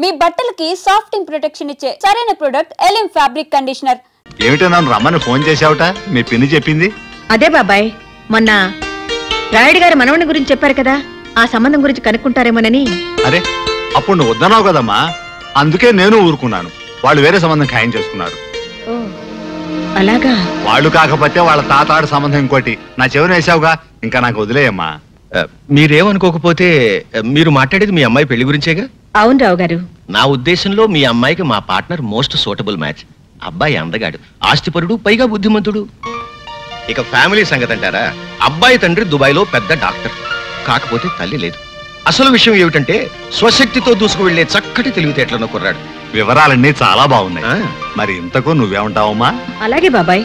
మీ బట్టలకి సాఫ్టింగ్ ప్రొటెక్షన్ ఇచ్చే సరైన ప్రొడక్ట్ ఎలిమ్ ఫ్యాబ్రిక్ కండిషనర్. ఏమిటో నన్ను రమ్మని ఫోన్ చేశావుట, మీ పిన్ని చెప్పింది. అదే బాబాయ్, మొన్న రాయుడు గారి మనవని గురించి చెప్పారు కదా, ఆ సంబంధం గురించి కనుక్కుంటారేమోనని. అరే అప్పుడు నువ్వు వద్దన్నావు కదమ్మా, అందుకే నేను ఊరుకున్నాను. వాళ్ళు వేరే సంబంధం ఖాయం చేసుకున్నారు. అలాగా? వాళ్ళు కాకపోతే వాళ్ళ తాతాడు సంబంధం ఇంకోటి. నా చెవిని వేసావుగా, ఇంకా నాకు వదిలేయమ్మా. మీరేమనుకోకపోతే మీరు మాట్లాడేది మీ అమ్మాయి పెళ్లి గురించేగా? అవును రావు గారు. నా ఉద్దేశంలో మీ అమ్మాయికి మా పార్ట్నర్ మోస్ట్ సూటబుల్ మ్యాచ్. అబ్బాయి అందగాడు, ఆస్తిపరుడు, పైగా బుద్ధిమంతుడు. ఇక ఫ్యామిలీ సంగతి అంటారా, అబ్బాయి తండ్రి దుబాయ్లో పెద్ద డాక్టర్, కాకపోతే తల్లి లేదు. అసలు విషయం ఏమిటంటే స్వశక్తితో దూసుకు వెళ్లే చక్కటి తెలివితేటలను కుర్రాడు. వివరాలన్నీ చాలా బాగున్నాయి. మరి ఇంతకు నువ్వేమంటావమ్మా? అలాగే బాబాయ్,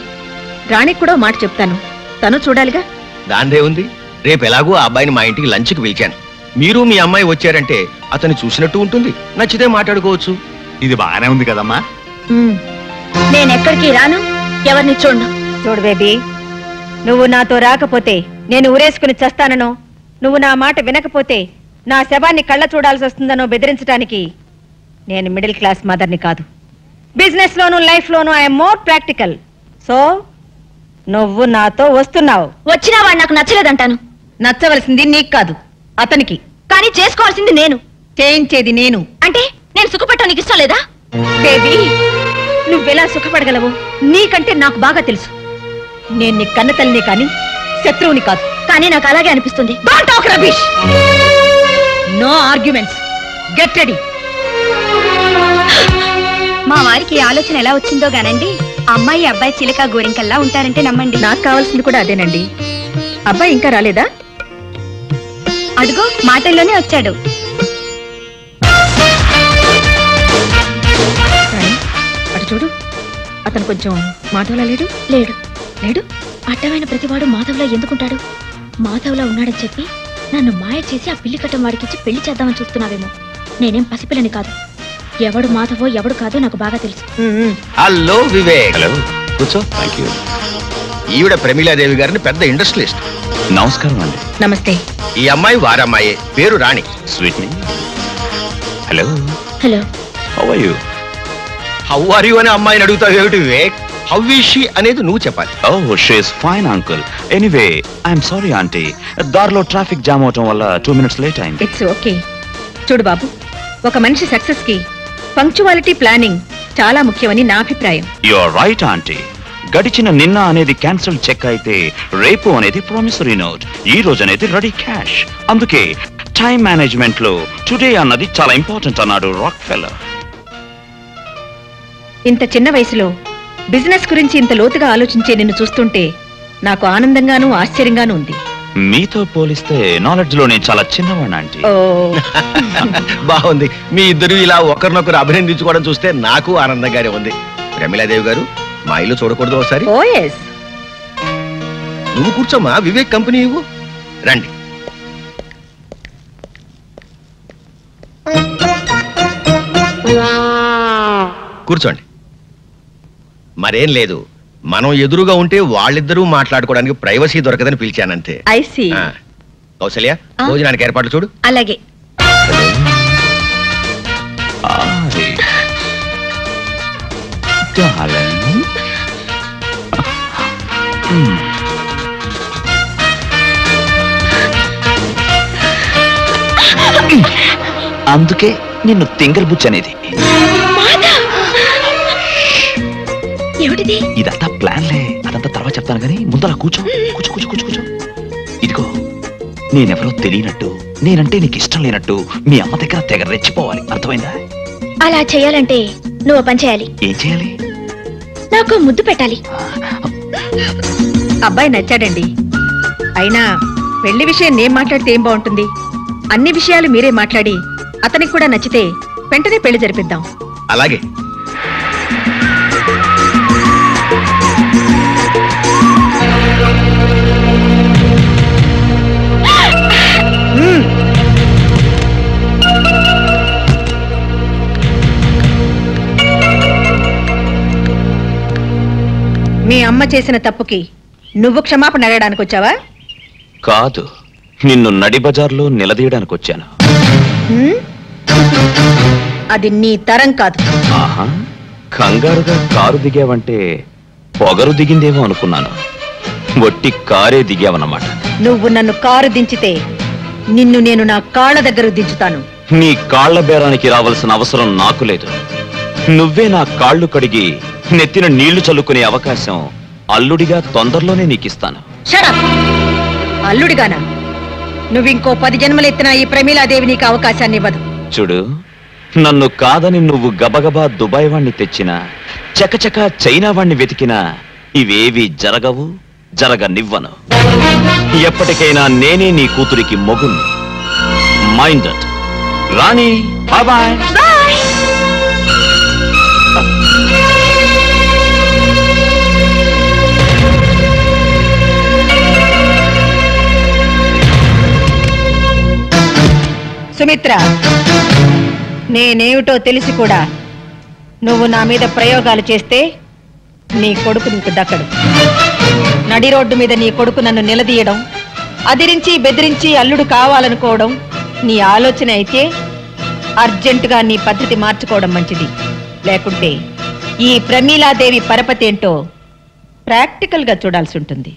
రాణికి కూడా మాట చెప్తాను, తను చూడాలిగా. దాందే ఉంది. రేపు ఎలాగో ఆ అబ్బాయిని మా ఇంటికి లంచ్కి పిలిచాను. మీరు మీ అమ్మాయి వచ్చారంటే అతను చూసినట్టు ఉంటుంది, నచ్చితే మాట్లాడుకోవచ్చు. ఇది బాగానే ఉంది కదమ్మా. నేనెక్కడికి రాను, ఎవరిని చూడను. చూడు బేబీ, నువ్వు నాతో రాకపోతే నేను ఊరేసుకుని చస్తాననో, నువ్వు నా మాట వినకపోతే నా శవాన్ని కళ్ళ చూడాల్సి వస్తుందనో బెదిరించడానికి నేను మిడిల్ క్లాస్ మదర్ని కాదు. Business loan life loan I'm more practical. So నువ్వు నాతో వస్తున్నావు. వచ్చినా వాడు నాకు నచ్చలేదంటాను. నచ్చవలసింది నీకు కాదు, అతనికి. కానీ చేసుకోవాల్సింది నేను, చేయించేది నేను. అంటే నేను సుఖపడటం నీకు ఇష్టం లేదా? బేబీ, నువ్వెలా సుఖపడగలవు నీకంటే నాకు బాగా తెలుసు. నేను నీ కన్న తల్లిని కానీ శత్రువుని కాదు. కానీ నాకు అలాగే అనిపిస్తుంది. Don't talk rubbish. No arguments. Get ready. మా వారికి ఆలోచన ఎలా వచ్చిందో గానండి, అమ్మాయి అబ్బాయి చిలక గోరింకల్లా ఉంటారంటే నమ్మండి. నాకు కావాల్సింది కూడా అదేనండి. అబ్బాయి ఇంకా రాలేదా? అడుగో మాటల్లోనే వచ్చాడు. అటు చూడు, అతను కొంచెం మాధవ్లా లేడు. లేడు లేడు అడ్డమైన ప్రతివాడు మాధవ్లా ఎందుకుంటాడు? మాధవ్లా ఉన్నాడని చెప్పి నన్ను మాయ చేసి ఆ పిల్లి కట్టం వాడికిచ్చి పెళ్లి చేద్దామని చూస్తున్నావేమో. నేనేం పసిపిల్లని కాదు. ఎవడు మాధవో ఎవడు కాదో నాకు బాగా తెలుసు. హలో వివేక్. హలో, కూర్చో. ఈవిడ ప్రమీలాదేవి గారిని పెద్ద ఇండస్ట్రియలిస్ట్. నమస్కారం అండి. నమస్తే. ఈ అమ్మాయి వారమ్మాయే, పేరు Rani. Sweet. Hello hello. How are you? How are you అని అమ్మాయిని అడుగుతావు ఏమిటి వివేక్? హౌ ఈజ్ షీ అనేది నువ్వు చెప్పాలి. Oh, she is fine uncle. Anyway I'm sorry aunty, దారిలో ట్రాఫిక్ జామ్ అవటం వల్ల 2 minutes లేట్ అయింది. It's okay. చూడు బాబు, ఒక మనిషి సక్సెస్ కి పంక్చువాలిటీ ప్లానింగ్ చాలా ముఖ్యమని నా అభిప్రాయం. You are right aunty. గడిచిన నిన్న అనేది క్యాన్సిల్ చెక్ అయితే రేపు అనేది ప్రామిసరీ నోట్, ఈ రోజు అనేది రెడీ క్యాష్. అందుకే టైం మేనేజ్మెంట్ లో టుడే అన్నది చాలా ఇంపార్టెంట్ అన్నాడు రాక్ ఫెల్లర్. ఇంత చిన్న వయసులో బిజినెస్ గురించి ఇంత లోతుగా ఆలోచించే నిన్ను చూస్తుంటే నాకు ఆనందంగానూ ఆశ్చర్యంగానూ ఉంది. మీతో పోలిస్తే నాలెడ్జ్ లో నేను చాలా చిన్నవాడిని ఆంటీ. బాగుంది. మీ ఇద్దరు ఇలా ఒకరినొకరు అభినందించుకోవడం చూస్తే నాకు ఆనందంగానే ఉంది. ప్రమీలాదేవి గారు, మా ఇల్లు చూడకూడదు ఒకసారి? ఓ yes. నువ్వు కూర్చోమ్మా, వివేక్ కంపెనీ ఇవ్వు. రండి. కూర్చోండి. మరేం లేదు, మనం ఎదురుగా ఉంటే వాళ్ళిద్దరూ మాట్లాడుకోవడానికి ప్రైవసీ దొరకదని పిలిచానంతే. I see. కౌసల్య, భోజనానికి ఏర్పాట్లు చూడు. అలాగే. అందుకే నిన్ను తింగల్ బుచ్చి అనేది. ఏమిటిది? ఇదంతా ప్లాన్లే, అదంతా తర్వాత చెప్తాను కానీ ముందర కూర్చో. కూర్చో కూర్చో కూర్చో కూర్చో. ఇదిగో, నేనెవరో తెలియనట్టు, నేనంటే నీకు ఇష్టం లేనట్టు మీ అమ్మ దగ్గర తెగ రెచ్చిపోవాలి, అర్థమైందా? అలా చేయాలంటే నువ్వు పని చేయాలి. ఏం చేయాలి? నాకు ముద్దు పెట్టాలి. అబ్బాయి నచ్చాడండి. అయినా పెళ్లి విషయం నేను మాట్లాడితే ఏం బాగుంటుంది? అన్ని విషయాలు మీరే మాట్లాడి అతనికి కూడా నచ్చితే వెంటనే పెళ్లి జరిపిద్దాం. అలాగే. మీ అమ్మ చేసిన తప్పుకి నువ్వు క్షమాపణ అడగడానికి వచ్చావా? కాదు, నిన్ను నడి బజార్లో నిలదీయడానికి వచ్చాను. అది నీ తరం కాదు. ఆహా, కంగారుగా కారు దిగావంటే పొగరు దిగిందేమో అనుకున్నాను. ఒట్టి కారే దిగావన్నమాట. నువ్వు నన్ను కారు దించితే నిన్ను నేను నా కాళ్ళ దగ్గర దించుతాను. నీ కాళ్ల బేరానికి రావాల్సిన అవసరం నాకు లేదు. నువ్వే నా కాళ్ళు కడిగి నెత్తిన నీళ్లు చల్లుకునే అవకాశం అల్లుడిగా తొందరలోనే నీకిస్తాను. షడప్! అల్లుడిగానా? నువ్వింకో 10 జన్మలెత్తినా ఈ ప్రమీలాదేవి నీకు అవకాశాన్ని ఇవ్వదు. చూడు, నన్ను కాదని నువ్వు గబగబా దుబాయ్ వాణ్ణి తెచ్చినా, చకచకా చైనా వాణ్ణి వెతికినా ఇవేవి జరగవు, జరగనివ్వను. ఎప్పటికైనా నేనే నీ కూతురికి మొగుణ్ణి. Mind that. Rani, bye. Sumitra, నేనేమిటో తెలిసి కూడా నువ్వు నా మీద ప్రయోగాలు చేస్తే నీ కొడుకు నీకు దక్కడు. నడి రోడ్డు మీద నీ కొడుకు నన్ను నిలదీయడం, అదిరించి బెదిరించి అల్లుడు కావాలనుకోవడం నీ ఆలోచన అయితే అర్జెంటుగా నీ పద్ధతి మార్చుకోవడం మంచిది. లేకుంటే ఈ ప్రమీలాదేవి పరపతి ఏంటో ప్రాక్టికల్ గా చూడాల్సి ఉంటుంది.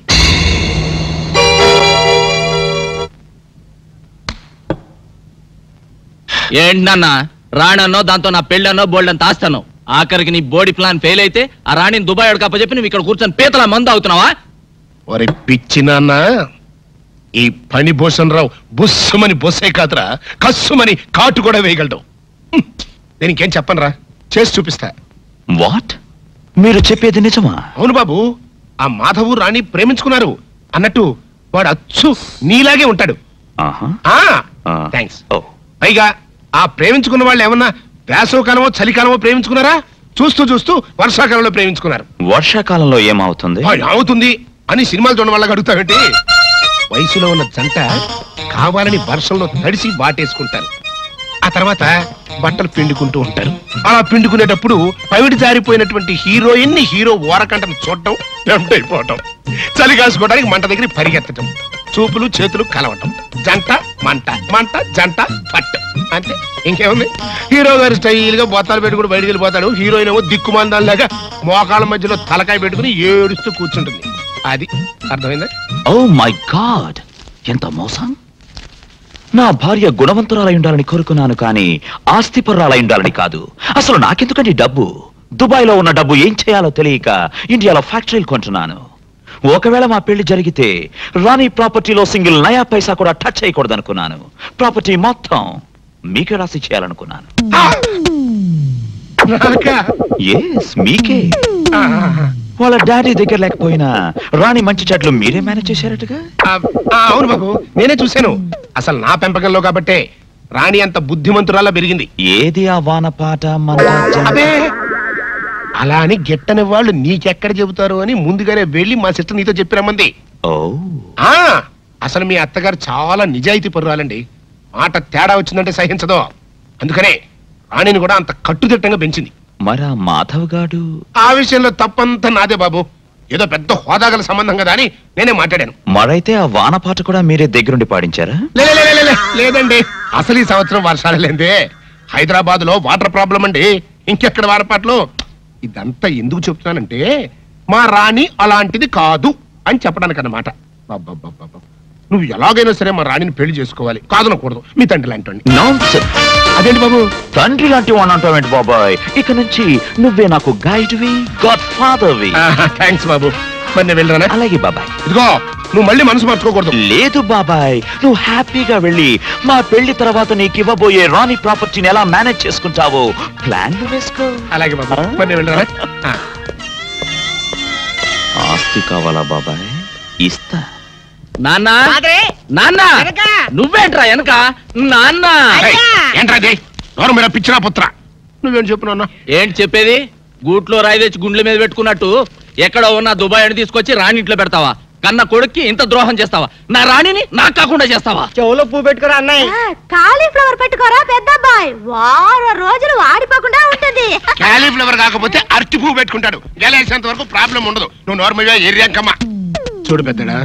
ఏంటన్నా రాణన్నో దాంతో నా పెళ్ళన్నో బోల్డంత ఆస్తాను. ఆఖరికి నీ బోడీ ప్లాన్ ఫెయిల్ అయితే ఆ రాణిని దుబాయ్ అడకప్పచెప్పి నువ్వు ఇక్కడ కూర్చొని పీతల మందు అవుతున్నావా? ఒరే పిచ్చి నాన్న, ఈ పని భూషణ్ రావు బుస్సుమని బొస్సే కాదురా, కస్సుమని కాటు కూడా వేయగలడు. దీనికేం చెప్పనరా, చేసి చూపిస్తా. వాట్? మీరు చెప్పేది నిజమా? అవును బాబు, ఆ మాధవు రాణి ప్రేమించుకున్నారు అన్నట్టు వాడు అచ్చు నీలాగే ఉంటాడు. థ్యాంక్స్. పైగా ఆ ప్రేమించుకున్న వాళ్ళు ఏమన్నా వేసవకాలమో చలికాలమో ప్రేమించుకున్నారా? చూస్తూ చూస్తూ వర్షాకాలంలో ప్రేమించుకున్నారు. వర్షాకాలంలో ఏమవుతుంది? అవుతుంది అని సినిమాలు చూడడం వల్ల అడుగుతావేంటి? వయసులో ఉన్న జంట కావాలని వర్షంలో తడిసి బాటేసుకుంటారు. ఆ తర్వాత బట్టలు పిండుకుంటూ ఉంటారు. అలా పిండుకునేటప్పుడు పవిడి జారిపోయినటువంటి హీరోయిన్ ని హీరో ఓరకంటను చూడటం, టెంప్ట్ అయిపోవటం, చలి కాసుకోవడానికి మంట దగ్గర పరిగెత్తటం, చూపులు చేతులు కలవటం, జంట మంట, మంట జంట పట్టు. అంతే, ఇంకేముంది? హీరో గారు స్టైల్ గా బొత్తాలు పెట్టుకుని బయటికి వెళ్ళిపోతాడు. హీరోయిన్ ఏమో దిక్కుమాందాల్లాగా మోకాళ్ళ మధ్యలో తలకాయ పెట్టుకుని ఏడుస్తూ కూర్చుంటుంది. అది అర్థమైందా? ఓ మై గాడ్, ఎంత మోసం! నా భార్య గుణవంతురాలై ఉండాలని కోరుకున్నాను, కానీ ఆస్తిపరురాలై ఉండాలని కాదు. అసలు నాకెందుకండి డబ్బు? దుబాయ్ లో ఉన్న డబ్బు ఏం చేయాలో తెలియక ఇండియాలో ఫ్యాక్టరీలు కొంటున్నాను. ఒకవేళ మా పెళ్లి జరిగితే రాణి ప్రాపర్టీలో సింగిల్ నయా పైసా కూడా టచ్ చేయకూడదు అనుకున్నాను. ప్రాపర్టీ మొత్తం మీకే రాసి చేయాలనుకున్నాను. మీకే. వాళ్ళ డాడీ దగ్గర లేకపోయినా రాణి మంచి చెట్లు మీరే మేనేజ్ చేశారట్టుగా. అవును బాబు, నేనే చూశాను. అసలు నా పెంపకంలో కాబట్టే రాణి అంత బుద్ధిమంతురాలా పెరిగింది. ఏది ఆ వానపాట అదే అలా అని గిట్టని వాళ్ళు నీకెక్కడ చెబుతారు అని ముందుగానే వెళ్ళి మా సిస్టర్ నీతో చెప్పిరమ్మంది. అసలు మీ అత్తగారు చాలా నిజాయితీ పరురాలండి. మాట తేడా వచ్చిందంటే సహించదు. అందుకనే రాణిని కూడా అంత కట్టుదిట్టంగా పెంచింది. మరా మాధవ్ గాడు? ఆ విషయంలో తప్పంతా నాదే బాబు. ఏదో పెద్ద హోదాగల సంబంధం కదా అని నేనే మాట్లాడాను. మరైతే ఆ వానపాట కూడా మీరే దగ్గరుండి పాడించారా? లేదండి, అసలు ఈ సంవత్సరం వర్షాలు లేదే. హైదరాబాద్ లో వాటర్ ప్రాబ్లం అండి. ఇంకెక్కడ వానపాటలు? ఇదంతా ఎందుకు చెప్తున్నానంటే మా రాణి అలాంటిది కాదు అని చెప్పడానికి అన్నమాట. నువ్వు ఎలాగైనా సరే మా రాణిని పెళ్లి చేసుకోవాలి, కాదనకూడదు. మీ తండ్రి లాంటి. అదేంటి బాబు తండ్రి లాంటి వాడిని అంటావేంటి బాబాయ్? ఇక నుంచి నువ్వే నాకు గైడ్వి, గాడ్ ఫాదర్వి. థ్యాంక్స్ బాబు. మరి నేను వెళ్ళరానా? అలాగే బాబాయ్. ఇదిగో, నువ్వు మళ్ళీ మనసు మార్చుకోకూడదు. లేదు బాబాయ్, నువ్వు హ్యాపీగా వెళ్ళి మా పెళ్లి తర్వాత నీకు ఇవ్వబోయే రాణి ప్రాపర్టీని ఎలా మేనేజ్ చేసుకుంటావో ప్లాన్ వేసుకో. అలాగే బాబా, మరి నేను వెళ్ళరానా? ఆస్తి కావాలా బాబాయ్? ఇస్తా. నాన్న, నాన్న, నువ్వేంట్రా వెనక? నాన్న ఏంట్రా నోరు మీద పిచ్చినా పుత్ర, నువ్వేం చెప్పు నాన్న? ఏంటి చెప్పేది? గూట్లో రాయి తెచ్చి గుండెల మీద పెట్టుకున్నట్టు ఎక్కడో ఉన్న దుబాయ్ అని తీసుకొచ్చి రాణి ఇంట్లో పెడతావా? కన్న కొడుక్కి ఇంత ద్రోహం చేస్తావా? నా రాణిని నాకు కాకుండా చేస్తావా? చెవులో పువ్వు పెట్టుకోరా అన్నయ్య. కాలీఫ్లవర్ పెట్టుకోరా పెద్దబ్బాయి, వారం రోజులు వాడిపోకుండా ఉంటుంది. కాలీఫ్లవర్ కాకపోతే అరటి పువ్వు పెట్టుకుంటాడు. గెలేసేంత వరకు ప్రాబ్లం ఉండదు. నువ్వు నార్మల్గా ఏరియాంకమ్మా. చూడు పెద్దడా,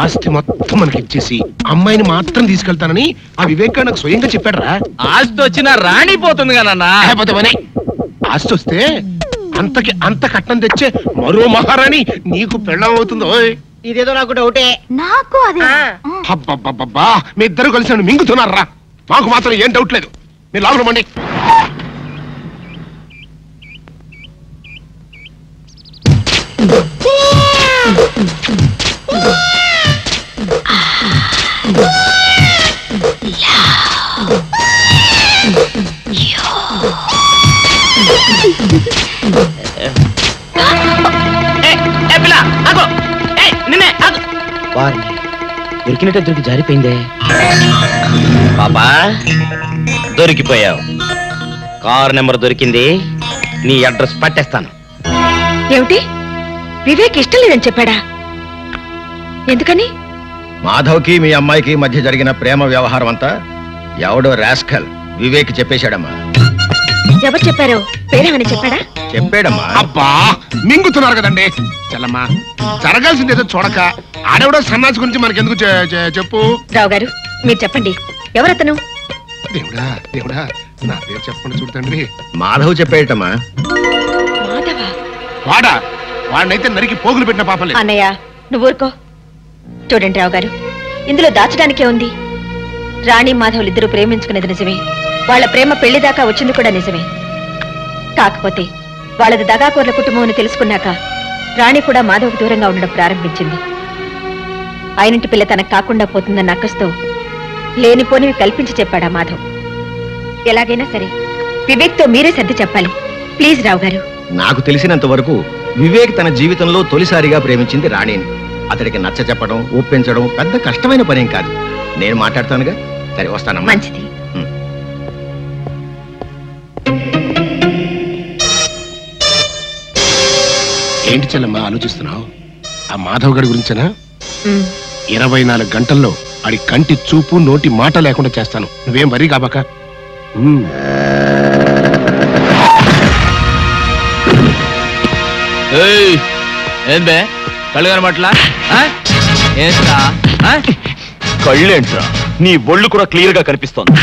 ఆస్తి మొత్తం మనకి ఇచ్చేసి అమ్మాయిని మాత్రం తీసుకెళ్తానని ఆ వివేక్ నాకు స్వయంగా చెప్పాడురా. ఆస్తి వచ్చినా రాణిపోతుంది కదా. ఆస్తి వస్తే అంతకి అంత కట్నం తెచ్చే మరో మహారాణి నీకు పెళ్ళం అవుతుందో. ఇదేదో నాకు డౌటే. నాకు అదే. అబ్బబ్బబ్బబ్బా, మీ ఇద్దరు కలిసి నన్ను మింగుతున్నారా? మాకు మాత్రం ఏం డౌట్ లేదు. మీరు లోపల పండి. దొరికినట్టే దొరికి జారిపోయిందే. పాపా దొరికిపోయావు. కారు నెంబర్ దొరికింది. నీ అడ్రస్ పట్టేస్తాను. ఏమిటి? వివేక్ ఇష్టం లేదని చెప్పాడా? ఎందుకని? మాధవ్కి మీ అమ్మాయికి మధ్య జరిగిన ప్రేమ వ్యవహారం అంతా ఎవడో రాస్కల్ వివేక్ చెప్పేశాడమ్మా. ఎవరు చెప్పారో పేరేమని చెప్పాడా? చెప్పాడమ్మా. అబ్బా, మింగుతున్నారు కదండి. చల్లమ్మా, జరగాల్సింది ఏదో చూడక ఆడెవడో సన్నాసి గురించి మనకెందుకు చెప్పు. రావు గారు మీరు చెప్పండి, ఎవరతను? దేవుడా దేవుడా, నా పేరు చెప్పండి చూడండి. మాధవ్ చెప్పేటమ్మా. మాధవా? వాడా? వాడినైతే నరికి పోగులు పెట్టిన పాపలే. అన్నయ్య నువ్వు ఊరుకో. చూడండి రావు గారు, ఇందులో దాచడానికే ఉంది. రాణి మాధవులు ఇద్దరు ప్రేమించుకునేది నిజమే. వాళ్ళ ప్రేమ పెళ్లి దాకా వచ్చింది కూడా నిజమే. కాకపోతే వాళ్ళది దగాకోర్ల కుటుంబం అని తెలుసుకున్నాక రాణి కూడా మాధవ్కు దూరంగా ఉండడం ప్రారంభించింది. ఆయనంటి పిల్ల తనకు కాకుండా పోతుందన్న అక్కస్తో లేనిపోనివి కల్పించి చెప్పాడా మాధవ్. ఎలాగైనా సరే వివేక్తో మీరే సర్ది చెప్పాలి ప్లీజ్ రావు గారు. నాకు తెలిసినంత వరకు వివేక్ తన జీవితంలో తొలిసారిగా ప్రేమించింది రాణిని. అతడికి నచ్చ చెప్పడం, ఒప్పించడం పెద్ద కష్టమైన పనేం కాదు. నేను మాట్లాడతానుగా. సరే వస్తానమ్మా. మంచిది. ఏంటి చెల్లమ్మా ఆలోచిస్తున్నావు? ఆ మాధవ్ గడి గురించేనా? 24 గంటల్లో ఆడి కంటి చూపు నోటి మాట లేకుండా చేస్తాను. నువ్వేం వరి కాబాక. ఏం బే కళ్ళు కనబట్లా? కళ్ళేంట్రా, నీ ఒళ్ళు కూడా క్లియర్ గా కనిపిస్తోంది.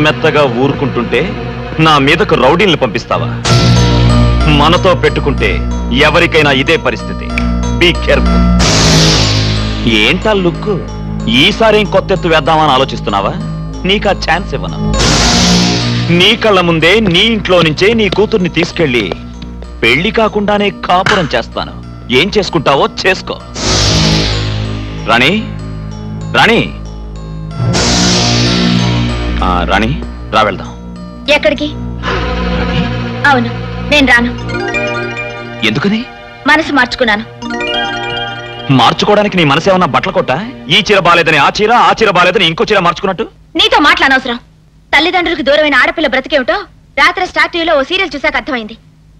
మెత్తగా ఊరుకుంటుంటే నా మీదకు రౌడీల్ని పంపిస్తావా? మనతో పెట్టుకుంటే ఎవరికైనా ఇదే పరిస్థితి. Be careful. ఏంటా లుక్? ఈసారి కొత్త ఎత్తు వేద్దామని ఆలోచిస్తున్నావా? నీకు ఆ ఛాన్స్ ఇవ్వను. నీ కళ్ళ ముందే నీ ఇంట్లో నుంచే నీ కూతుర్ని తీసుకెళ్లి పెళ్లి కాకుండానే కాపురం చేస్తాను. ఏం చేసుకుంటావో చేసుకో. రాణి, రాణి, రాణి రా వెళ్దాం. ఎక్కడికి? అవును నేను రాను. ఎందుకని? మనసు మార్చుకున్నాను. మార్చుకోవడానికి నీ మనసు ఏమన్నా బట్టల కొట్ట? ఈ చీర బాలేదని ఆ చీర, ఆ చీర బాలేదని ఇంకో చీర మార్చుకున్నట్టు? నీతో మాట్లాడనవసరం. తల్లిదండ్రులకు దూరమైన ఆడపిల్ల బ్రతికేమిటో రాత్రి స్టార్ టీవీలో ఓ సీరియల్ చూసాక అర్థమైంది.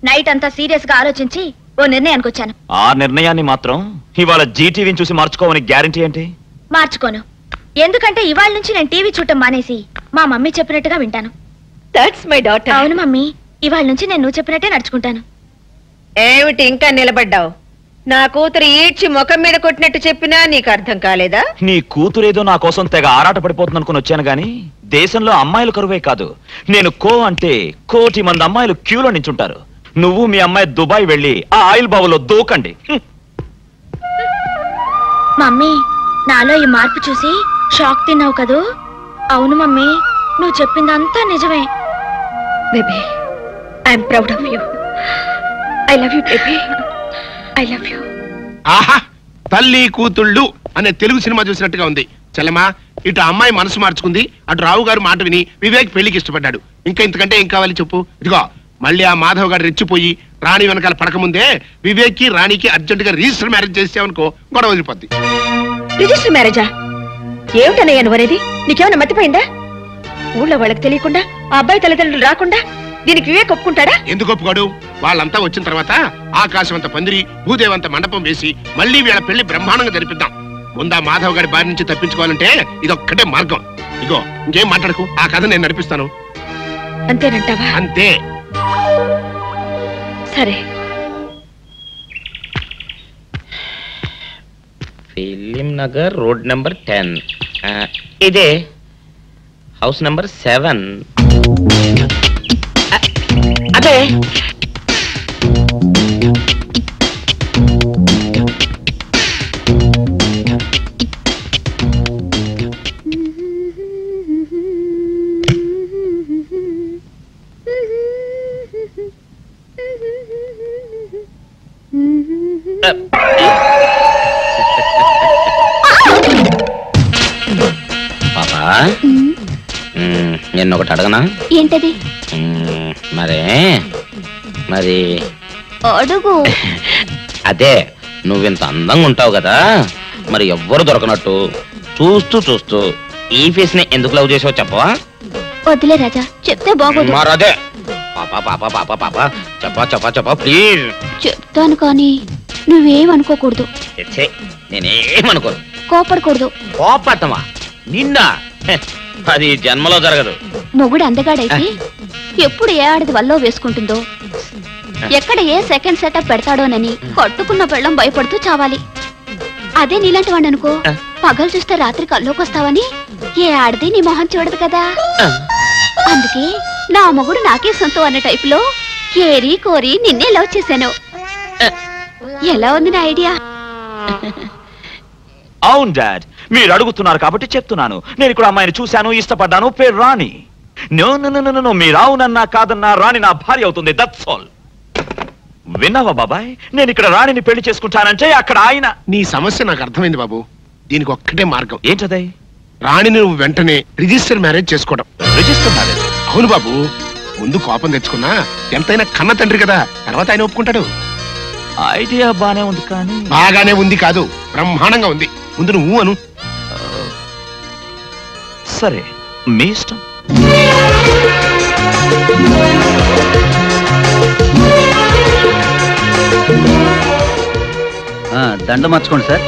నైట్ అంతా సీరియస్ గా ఆలోచించి ఓ నిర్ణయానికి వచ్చాను. ఆ నిర్ణయాన్ని మాత్రం ఇవాళ జీటీవీని చూసి మార్చుకోవని గ్యారంటీ ఏంటి? మార్చుకోను. ఎందుకంటే ఇవాళ నుంచి నేను టీవీ చూడటం మానేసి మా మమ్మీ చెప్పినట్టుగా వింటాను. That's my daughter. అవును మమ్మీ, ఇవాళ నుంచి నేను నువ్వు చెప్పినట్టే నడుచుకుంటాను. ఏమిటి ఇంకా నిలబడ్డావు? నా కూతురు ఈడ్చి ముఖం మీద కొట్టినట్టు చెప్పినా నీకు అర్థం కాలేదా? నీ కూతురేదో నా కోసం తెగ ఆరాట పడిపోతుంది అనుకుని వచ్చాను గాని దేశంలో అమ్మాయిలు కరువే కాదు. నేను కో అంటే కోటి మంది అమ్మాయిలు క్యూలో నించుంటారు. నువ్వు మీ అమ్మాయి దుబాయ్ వెళ్ళి ఆ ఆయిల్ బావులో దూకండి. మమ్మీ నాలో ఈ మార్పు చూసి షాక్ తిన్నావు కదూ? అవును మమ్మీ, నువ్వు చెప్పిందంతా నిజమే. Baby, I'm proud of you. I love you baby, I love you. ఆహా, తల్లి కూతుళ్ళు అనే తెలుగు సినిమా చూసినట్టుగా ఉంది. చెల్లమ్మా, ఇటు అమ్మాయి మనసు మార్చుకుంది, అటు రావు గారు మాట విని వివేక్ పెళ్లికి ఇష్టపడ్డాడు. ఇంకా ఇంతకంటే ఏం కావాలి చెప్పు? ఇదిగో మళ్ళీ ఆ మాధవ్ గారు రెచ్చిపోయి రాణి వెనకాల పడకముందే వివేక్ కి రాణికి అర్జెంట్ గా రిజిస్టర్ మ్యారేజ్ చేసావనుకో గొడవ వదిలిపోద్ది. రిజిస్టర్ మ్యారేజా? ఏమిటనయ్యా నువ్వు అనేది? నీకేమైనా మర్చిపోయిందా? ఊళ్ళో వాళ్ళకి తెలియకుండా ఆ అబ్బాయి తల్లిదండ్రులు రాకుండా దీనికి వివేక్ ఒప్పుకుంటాడా? ఎందుకు ఒప్పుకోడు? వాళ్ళంతా వచ్చిన తర్వాత ఆకాశం అంత పందిరి, భూదేవంత మండపం వేసి మళ్ళీ వీళ్ళ పెళ్లి బ్రహ్మాండంగా జరిపిద్దాం. ముందా మాధవ్ గారి బారి నుంచి తప్పించుకోవాలంటే ఇదొక్కటే మార్గం. ఇగో ఇంకేం మాట్లాడకు, ఆ కథ నేను నడిపిస్తాను. అంతేనంటావా? అంతే. సరే. Film Nagar road number 10. ఇదే హౌస్ నెంబర్ 7. అదే పాపా, నిన్నొకటి అడగనా? ఏంటది? మరి అడుగు. అదే, నువ్వింత అందంగా ఉంటావు కదా, మరి ఎవ్వరు దొరకనట్టు చూస్తూ చూస్తూ ఈ ఫేస్ ని ఎందుకు లవ్ చేసావు చెప్పవా? వదిలే రాజా, చెప్తే బాగోదు. మరదే పాపా పాపా పాపా పాపా చెప్పా చెప్పా చెప్పా ప్లీజ్. చెప్తాను కానీ నువ్వేమనుకోకూడదు. నేనేమనుకోను. కోపడకూడదు. కోపడతావా? నిన్న అది జన్మలో జరగదు. మొగుడు అందగాడైతే ఎప్పుడు ఏ ఆడది వల్లో వేసుకుంటుందో, ఎక్కడ ఏ సెకండ్ సెటప్ పెడతాడోనని కట్టుకున్న పెళ్ళం భయపడుతూ చావాలి. అదే నీలాంటి వాడిని అనుకో, పగలు చూస్తే రాత్రి కల్లోకొస్తావని ఏ ఆడది నీ మొహం చూడదు కదా. అందుకే నా మొగుడు నాకే సొంతం అనే టైపులో ఏరి కోరి నిన్నే లవ్ చేశాను. ఎలా ఉంది నా ఐడియా? అవును డాడ్, మీరు అడుగుతున్నారు కాబట్టి చెప్తున్నాను. నేను ఇక్కడ అమ్మాయిని చూశాను, ఇష్టపడ్డాను, పేరు రాణి. నో నో నో నో, మీరు అవునన్నా కాదన్నా రాణి నా భార్య అవుతుంది. That's all. విన్నావా బాబాయ్? నేను ఇక్కడ రాణిని పెళ్లి చేసుకుంటానంటే అక్కడ ఆయన. నీ సమస్య నాకు అర్థమైంది బాబు. దీనికి ఒక్కటే మార్గం. ఏంటది? రాణిని నువ్వు వెంటనే రిజిస్టర్ మ్యారేజ్ చేసుకోవడం. Register marriage? అవును బాబు. ముందు కోపం తెచ్చుకున్నా ఎంతైనా కన్న తండ్రి కదా, తర్వాత ఆయన ఒప్పుకుంటాడు. ఐడియా బానే ఉంది కానీ. బాగానే ఉంది కాదు, బ్రహ్మాండంగా ఉంది. ముందు నువ్వు అను. సరే, మీ ఇష్టం. దండ మార్చుకోండి సార్.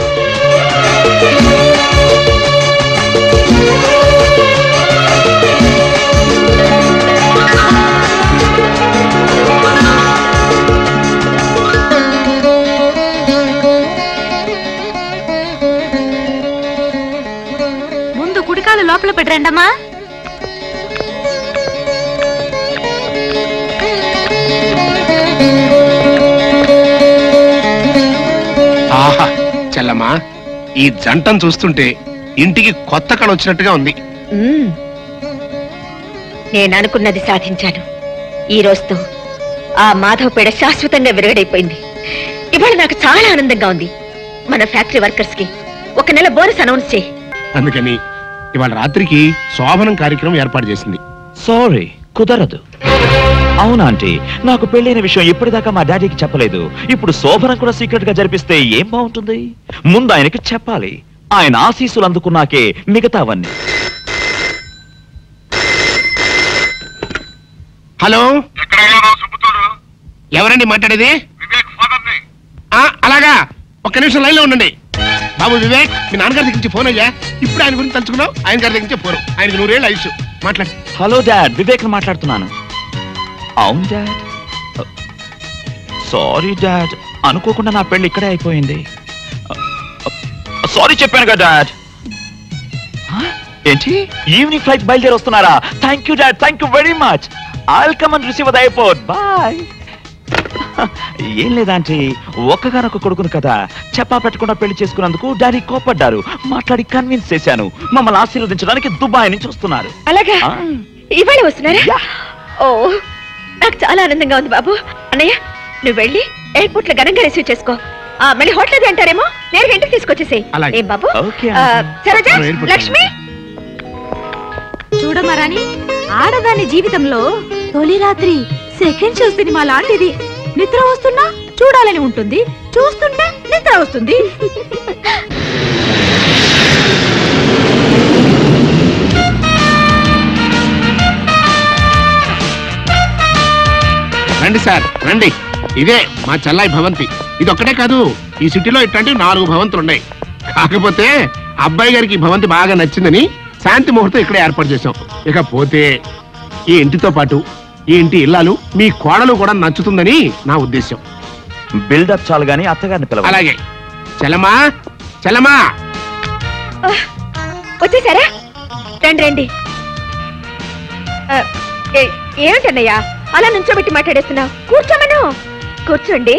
ముందు కుడికాలు లోపల పెట్టరండమ్మా. ఆహా చెల్లమ్మా, ఈ జంటను చూస్తుంటే ఇంటికి కొత్త కళ వచ్చినట్టుగా ఉంది. నేను అనుకున్నది సాధించాను. ఈ రోజుతో ఆ మాధవ్ పేడ శాశ్వతంగా విరగడైపోయింది. ఇవాళ నాకు చాలా ఆనందంగా ఉంది. మన ఫ్యాక్టరీ వర్కర్స్ కి 1 నెల బోనస్ అనౌన్స్ చేయి. అందుకని ఇవాళ రాత్రికి శోభనం కార్యక్రమం ఏర్పాటు చేసింది. సారీ, కుదరదు. అవునా ఆంటీ, నాకు పెళ్ళైన విషయం ఇప్పటిదాకా మా డాడీకి చెప్పలేదు. ఇప్పుడు శోభనం కూడా సీక్రెట్ గా జరిపిస్తే ఏం బాగుంటుంది? ముందు ఆయనకి చెప్పాలి. ఆయన ఆశీస్సులు అందుకున్నాకే మిగతావన్నీ. హలో, ఎవరండి మాట్లాడేది? అలాగా, 1 నిమిషం లైన్ లో ఉండండి. బాబు వివేక్, మీ నాన్నగారి దగ్గర నుంచి ఫోన్ అయ్యా. ఇప్పుడు ఆయన గురించి తలుచుకున్నావు. ఆయన గారి దగ్గర నుంచి ఫోన్. ఆయనకు 100 ఏళ్ళు ఆయుష్. మాట్లాడు. హలో డాడ్, వివేక్ మాట్లాడుతున్నాను. అవును డాడ్. సారీ డాడ్, అనుకోకుండా నా పెళ్లి ఇక్కడే అయిపోయింది. సారీ చెప్పాను కదా డాడ్. ఏంటి, ఈవినింగ్ ఫ్లైట్ బయలుదేరి వస్తున్నారా? Thank you dad, thank you very much. I'll come and receive the airport. Bye. ఏం లేదంటే ఒక్కగానొక్క కొడుకును కదా చెప్పా పెట్టకుండా పెళ్లి చేసుకున్నందుకు డాడీ కోపడ్డారు. మాట్లాడి కన్విన్స్ చేశాను. మమ్మల్ని ఆశీర్వదించడానికి దుబాయ్ నుంచి వస్తున్నారు. అలాగా ఇవాళ వస్తున్నారా? ఓ నాకు చాలా ఆనందంగా ఉంది బాబు. అన్నయ్య నువ్వు వెళ్ళి ఎయిర్పోర్ట్ లో ఘనంగా రిసీవ్ చేసుకో. మళ్ళీ హోటల్ అది అంటారేమో, నేరుగా ఇంటికి తీసుకొచ్చేసేయ్. ఏం బాబు? సరోజ, లక్ష్మి చూడమ్మా రాణి, ఆడదాని జీవితంలో తొలి రాత్రి సెకండ్ షో సినిమా లాంటిది. నిద్ర వస్తున్నా చూడాలని ఉంటుంది, చూస్తుంటే నిద్ర వస్తుంది. రండి సార్ రండి. ఇదే మా చెల్లాయి భవంతి. ఇది ఒక్కటే కాదు, ఈ సిటీలో ఇట్లాంటి 4 భవంతులు ఉన్నాయి. కాకపోతే అబ్బాయి గారికి ఈ భవంతి బాగా నచ్చిందని శాంతి ముహూర్తం ఇక్కడే ఏర్పాటు చేశాం. ఇకపోతే ఈ ఇంటితో పాటు ఈ ఇంటి ఇల్లాలు మీ కోడలు కూడా నచ్చుతుందని నా ఉద్దేశం. బిల్డప్ చాలు గానీ అత్తగారిని పిలవ. అలాగే. చలమా చలమా వచ్చేసారా? రండి రండి. ఏమిటన్నయ్యా అలా నుంచోబెట్టి మాట్లాడేస్తున్నావు? కూర్చోమను. కూర్చోండి.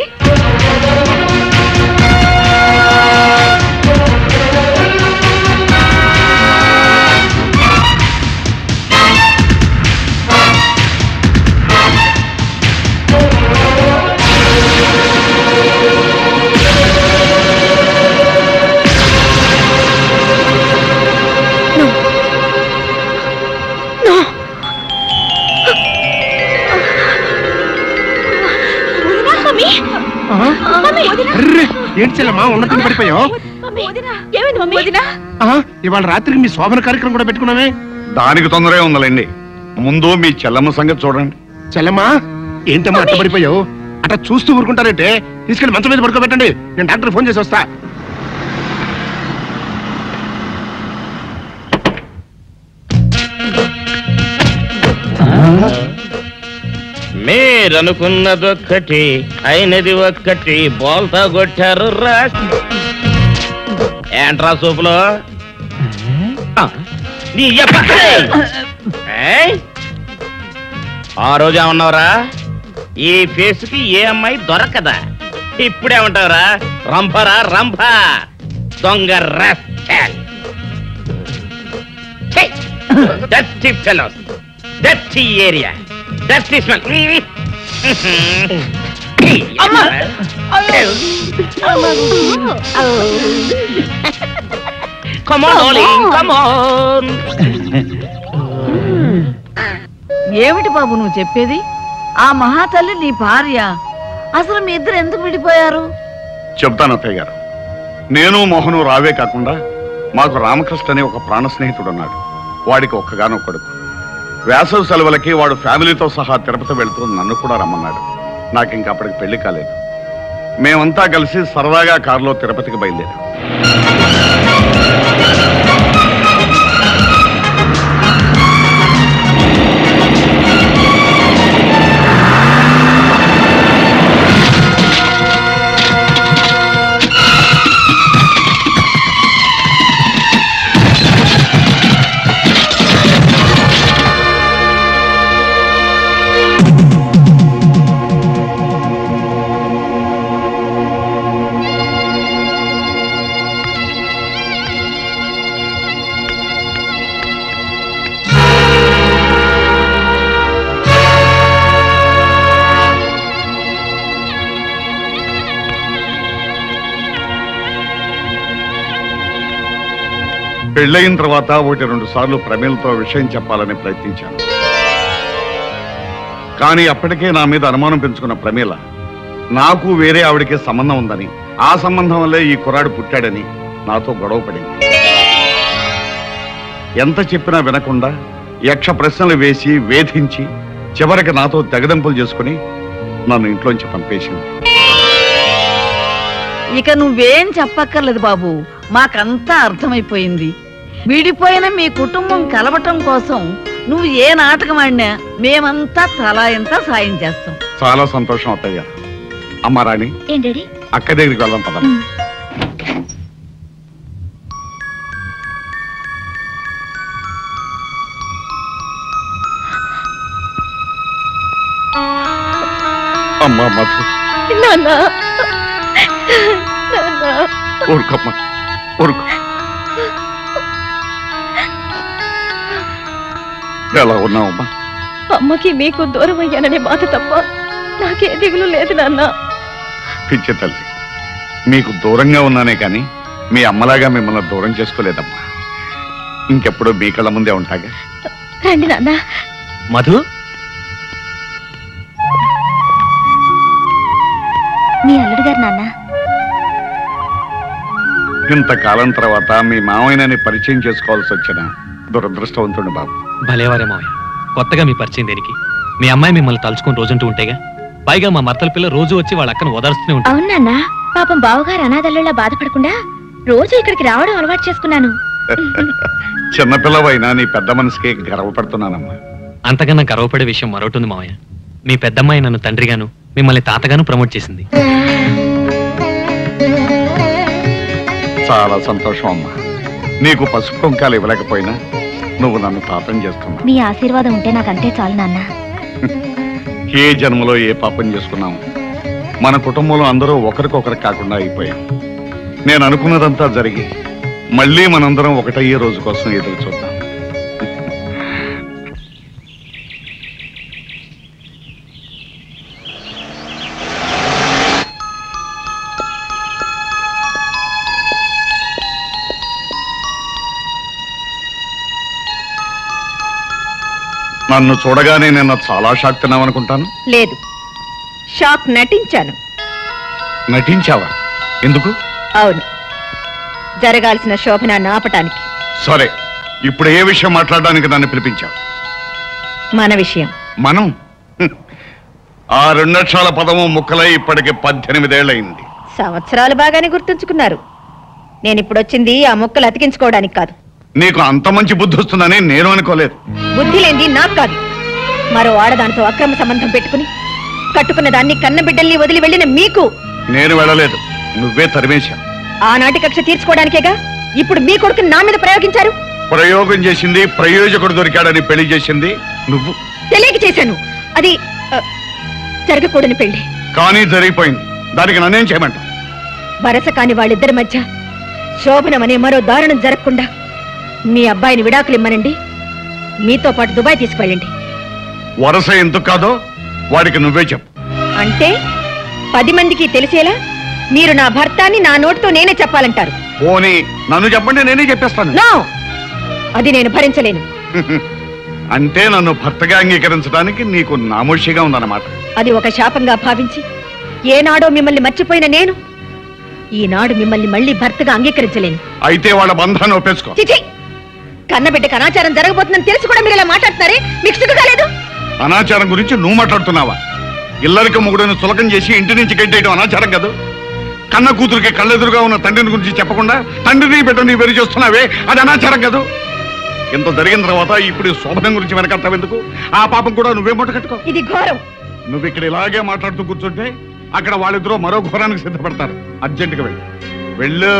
ఏంటి చెల్లమ్మా ఉన్నట్టు పడిపోయావు? ఇవాళ రాత్రికి మీ శోభన కార్యక్రమం కూడా పెట్టుకున్నామే. దానికి తొందరే ఉందండి. ముందు మీ చెల్లమ్మ సంగతి చూడండి. చెల్లమ్మా ఏంటమ్మా అట్ట పడిపోయావు? అట్లా చూస్తూ ఊరుకుంటారంటే తీసుకెళ్ళి మంచం మీద పడుకోబెట్టండి. నేను డాక్టర్ ఫోన్ చేసి వస్తా. మీరనుకున్నదొక్కటి అయినది ఒక్కటి, బోల్తా కొట్టారు రా. ఏంట్రా సూపులో నీ ఆ రోజు ఏమన్నావురా? ఈ ఫేస్ కి ఏ అమ్మాయి దొరకదా? ఇప్పుడేమంటావురా? రంభరా రంభ, దొంగ rascal. Dirty fellows, dirty area, dirty smell. Come on, darling, come on. ఏమిటి బాబు నువ్వు చెప్పేది? ఆ మహాతల్లి నీ భార్య. అసలు మీ ఇద్దరు ఎందుకు విడిపోయారు? చెప్తాను అత్తయ్య గారు. నేను మోహను రావే కాకుండా మాకు రామకృష్ణ అనే ఒక ప్రాణ స్నేహితుడు ఉన్నాడు. వాడికి ఒక్కగానో కొడుకు. వేసవి సెలవులకి వాడు ఫ్యామిలీతో సహా తిరుపతి వెళ్తూ నన్ను కూడా రమ్మన్నాడు. నాకు ఇంకా అప్పటికి పెళ్లి కాలేదు. మేమంతా కలిసి సరదాగా కారులో తిరుపతికి బయలుదేరాం. పెళ్ళయిన తర్వాత 1-2 సార్లు ప్రమీలతో విషయం చెప్పాలని ప్రయత్నించాను. కానీ అప్పటికే నా మీద అనుమానం పెంచుకున్న ప్రమీల నాకు వేరే ఆవిడికే సంబంధం ఉందని, ఆ సంబంధం వల్లే ఈ కుర్రాడు పుట్టాడని నాతో గొడవ పడింది. ఎంత చెప్పినా వినకుండా యక్ష ప్రశ్నలు వేసి వేధించి చివరికి నాతో తెగదెంపులు చేసుకుని నన్ను ఇంట్లోంచి పంపేసింది. ఇక నువ్వేం చెప్పక్కర్లేదు బాబు, మాకంతా అర్థమైపోయింది. విడిపోయిన మీ కుటుంబం కలవటం కోసం నువ్వు ఏ నాటకం ఆడినా మేమంతా తలా ఎంత సాయం చేస్తాం. చాలా సంతోషం అత్తయ్య. అమ్మా రాణి, అక్క దగ్గరికి వెళ్దాం పద. అమ్మా మధు, ఊరుకోమ్మా, ఊరుకో. ఎలా ఉన్నావమ్మా? అమ్మకి మీకు దూరం అయ్యాననే బాధ తప్ప నాకే దిగులు లేదు నాన్న. పిచ్చి తల్లి, మీకు దూరంగా ఉన్నానే కానీ మీ అమ్మలాగా మిమ్మల్ని దూరం చేసుకోలేదమ్మా. ఇంకెప్పుడు మీ కళ్ళ ముందే ఉంటాగా. రండి నాన్న. మధు, మీ అల్లుడు గారు నాన్న. ఇంతకాలం తర్వాత మీ మామయ్యని పరిచయం చేసుకోవాల్సి వచ్చిన దురదృష్టవంతుడు బాబు. భలేవారే మావయ్య, కొత్తగా మీ పరిచయం దేనికి? మీ అమ్మాయి మిమ్మల్ని తలుచుకుని రోజంటూ ఉంటేగా. పైగా మా మర్తల పిల్ల రోజు వచ్చి వాళ్ళ అక్కను ఓదార్స్తూనే ఉంటుంది. అవును నాన్న, పాపం బావగారు అనాథల్లా బాధపడకుండా రోజు ఇక్కడికి రావడం అలవాటు చేసుకున్నాను. చిన్నపిల్లవైనా నీ పెద్ద మనసుకి గర్వపడుతున్నానమ్మా. అంతకన్నా గర్వపడే విషయం మరొకటి ఉంది మావయ్య. మీ పెద్దమ్మాయి నన్ను తండ్రిగాను మిమ్మల్ని తాతగాను ప్రమోట్ చేసింది. చాలా సంతోషం అమ్మా. నీకు పసుపు కుంకాలు ఇవ్వలేకపోయినా నువ్వు నన్ను తాతం చేస్తున్నావు. మీ ఆశీర్వాదం ఉంటే నాకంతే చాలు నాన్న. ఏ జన్మలో ఏ పాపం చేసుకున్నాము. మన కుటుంబంలో అందరూ ఒకరికొకరు కాకుండా అయిపోయాం. నేను అనుకున్నదంతా జరిగి మళ్ళీ మనందరం ఒకటయ్యే రోజు కోసం ఎదురు చూద్దాం. నన్ను చూడగానే నిన్న చాలా షాక్ తిన్నావనుకుంటాను. లేదు, షాక్ నటించాను. నటించావా? ఎందుకు? అవును, జరగాల్సిన శోభనాన్ని ఆపటానికి. సరే, ఇప్పుడు ఏ విషయం మాట్లాడడానికి నన్ను పిలిపించావు? మన విషయం. మనం ఆ 2 అక్షరాల పదము ముక్కలై ఇప్పటికి 18 ఏళ్ళయింది. సంవత్సరాలు బాగానే గుర్తుంచుకున్నారు. నేను ఇప్పుడు వచ్చింది ఆ ముక్కలు అతికించుకోవడానికి కాదు. నీకు అంత మంచి బుద్ధి వస్తుందని నేను అనుకోలేదు. బుద్ధి లేనిది నాకు కాదు, మరో ఆడదానితో అక్రమ సంబంధం పెట్టుకుని కట్టుకున్న దాన్ని కన్న బిడ్డల్ని వదిలి వెళ్ళిన మీకు. నేను వెళ్ళలేదు, నువ్వే తరిమేశావు. ఆనాటి కక్ష తీర్చుకోవడానికేగా ఇప్పుడు మీ కొడుకుని నా మీద ప్రయోగించారు. ప్రయోగం చేసింది, ప్రయోజకుడు దొరికాడని పెళ్లి చేసింది నువ్వు. తెలియక చేశాను. అది జరగకూడని పెళ్లి. కానీ జరిగిపోయింది. దానికి నన్నేం చేయమంటావు? వరస కాని వాళ్ళిద్దరి మధ్య శోభనం అనే మరో దారుణం జరగకుండా మీ అబ్బాయిని విడాకులు ఇమ్మనండి. మీతో పాటు దుబాయ్ తీసుకువెళ్ళండి. వరస ఎందుకు కాదో వాడికి నువ్వే చెప్పు. అంటే 10 మందికి తెలిసేలా మీరు నా భర్తాన్ని నా నోటితో నేనే చెప్పాలంటారు. పోనీ నన్ను చెప్పండి, నేనే చెప్పేస్తాను. నో, అది నేను భరించలేను. అంటే నన్ను భర్తగా అంగీకరించడానికి నీకు నామోషిగా ఉందన్నమాట. అది ఒక శాపంగా భావించి ఏనాడో మిమ్మల్ని మర్చిపోయిన నేను ఈనాడు మిమ్మల్ని మళ్ళీ భర్తగా అంగీకరించలేను. అయితే వాళ్ళ బంధాన్ని ఒప్పేసుకో. చిచి, కన్నబిడ్డకు అనాచారం జరగబోతుందని తెలిసి కూడా మీరు ఇలా మాట్లాడుతున్నారే, మీకు సిగ్గు కాలేదు? అనాచారం గురించి నువ్వు మాట్లాడుతున్నావా? ఇల్లరికి మొగుడును చులకం చేసి ఇంటి నుంచి గడ్డేయడం అనాచారం కాదు. కన్న కూతురికి కళ్ళెదురుగా ఉన్న తండ్రిని గురించి చెప్పకుండా తండ్రిని బిడ్డని వేరు చేస్తున్నావే, అది అనాచారం కాదు. ఇంత జరిగిన తర్వాత ఇప్పుడు శోభనం గురించి వెనకడతావెందుకు? ఆ పాపం కూడా నువ్వే మూట కట్టుకో. ఇది ఘోరం. నువ్వు ఇక్కడ ఇలాగే మాట్లాడుతూ కూర్చుంటే అక్కడ వాళ్ళిద్దరూ మరో ఘోరానికి సిద్ధపడతారు. అర్జెంటుగా వెళ్ళు, వెళ్ళు.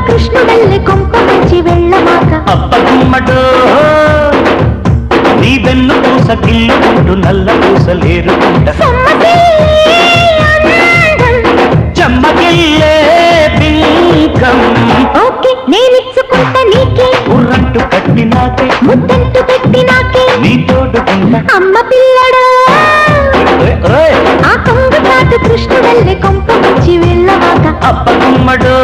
కృష్ణుడల్లి కొంప నుంచి వెళ్ళమాక అప్పగుమ్మడో నీ వెన్ను పూస గిల్లుకుంటూ నల్ల పూసలేరుకుంట చెమ్మగిల్లే పింకం ఓకే నేనిచ్చుకుంటా నీకే ఉర్రంటు కట్టినాకే ముద్దంటు పెట్టినాకే నీ తోడుకుంటా అమ్మ పిల్లడా ఆ కొంగు చాటు కృష్ణుడల్లి కొంప నుంచి వెళ్ళమాక అప్పగుమ్మడో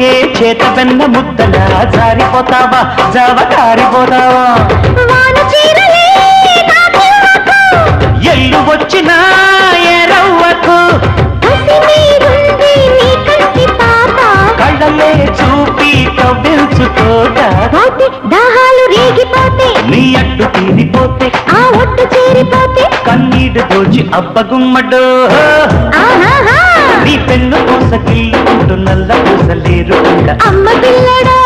ఒకే చేత వెన్న ముద్దలా జారిపోతావా జావకారిపోతావా ఎల్లు వచ్చిన ఎరవ్వకు కళ్ళలే చూపి కవ్వించుకోట దాహాలు రేగిపోతే నీ అడ్డు తీరిపోతే ఆ ఒట్టు చేరిపోతే కన్నీడు దోచి అబ్బగుమ్మడు నీ పెన్ను పూసకిల్లుకుంటూ నల్ల పూసలేరు అమ్మ పిల్లడా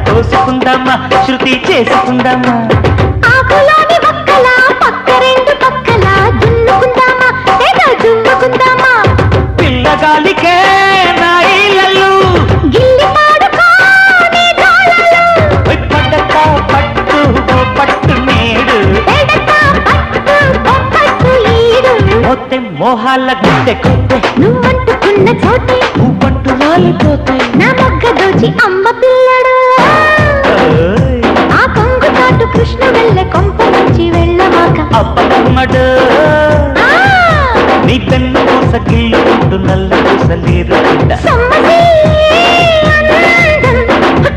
తోసుకుందామా శృతి చేసుకుందామా ఆకులోని ఒక్కలా పక్క రెండు పక్కలా దున్నుకుందామా లేదా దున్నుకుందామా పిల్లగాలికే నాయిలలు గిల్లి పాడుకోని గాలలు పడక పట్టు పట్టు నేడు ఎడక పట్టు పట్టు ఈడు మొత్తం మోహాల గుండె కొట్టే నువ్వంటుకున్న చోటే పట్టు లాలిపోతే నా మొగ్గ దోచి అమ్మ పిల్లడు ఆ కొంగు చాటు కృష్ణ వెళ్ళే కొంప నుంచి వెళ్ళమాక అబ్బమ్మడు నీ పెన్ను పూసకిల్లుకుంటూ నల్ల పూసలేరు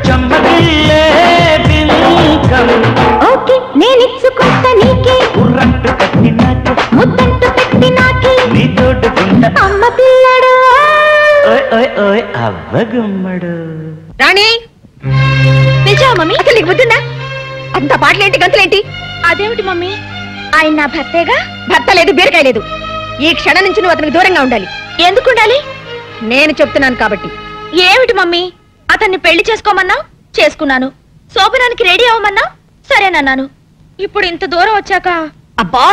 చమ్మగిల్లే బిల్కం ఓకే నేనిచ్చుకుంటా నీకే ఉర్రంటు కట్టినాకే ముద్దంటు పెట్టినాకే నీ తోడుకుంటా అమ్మ పిల్లడు ఓయ్ ఓయ్ ఓయ్ అవ్వగుమ్మడు రాణి పిలిచావా మమ్మీ? అసలు నీకు బుద్ధిందా? అంత పాటలేంటి గంతులేంటి? అదేమిటి మమ్మీ? ఆయన నా భర్తేగా. భర్త లేదు బీరకాయ లేదు. ఈ క్షణం నుంచి నువ్వు అతనికి దూరంగా ఉండాలి. ఎందుకు ఉండాలి? నేను చెప్తున్నాను కాబట్టి. ఏమిటి మమ్మీ? అతన్ని పెళ్లి చేసుకోమన్నావు, చేసుకున్నాను. శోభనానికి రెడీ అవ్వమన్నావు, సరేనన్నాను. ఇప్పుడు ఇంత దూరం వచ్చాక అబ్బా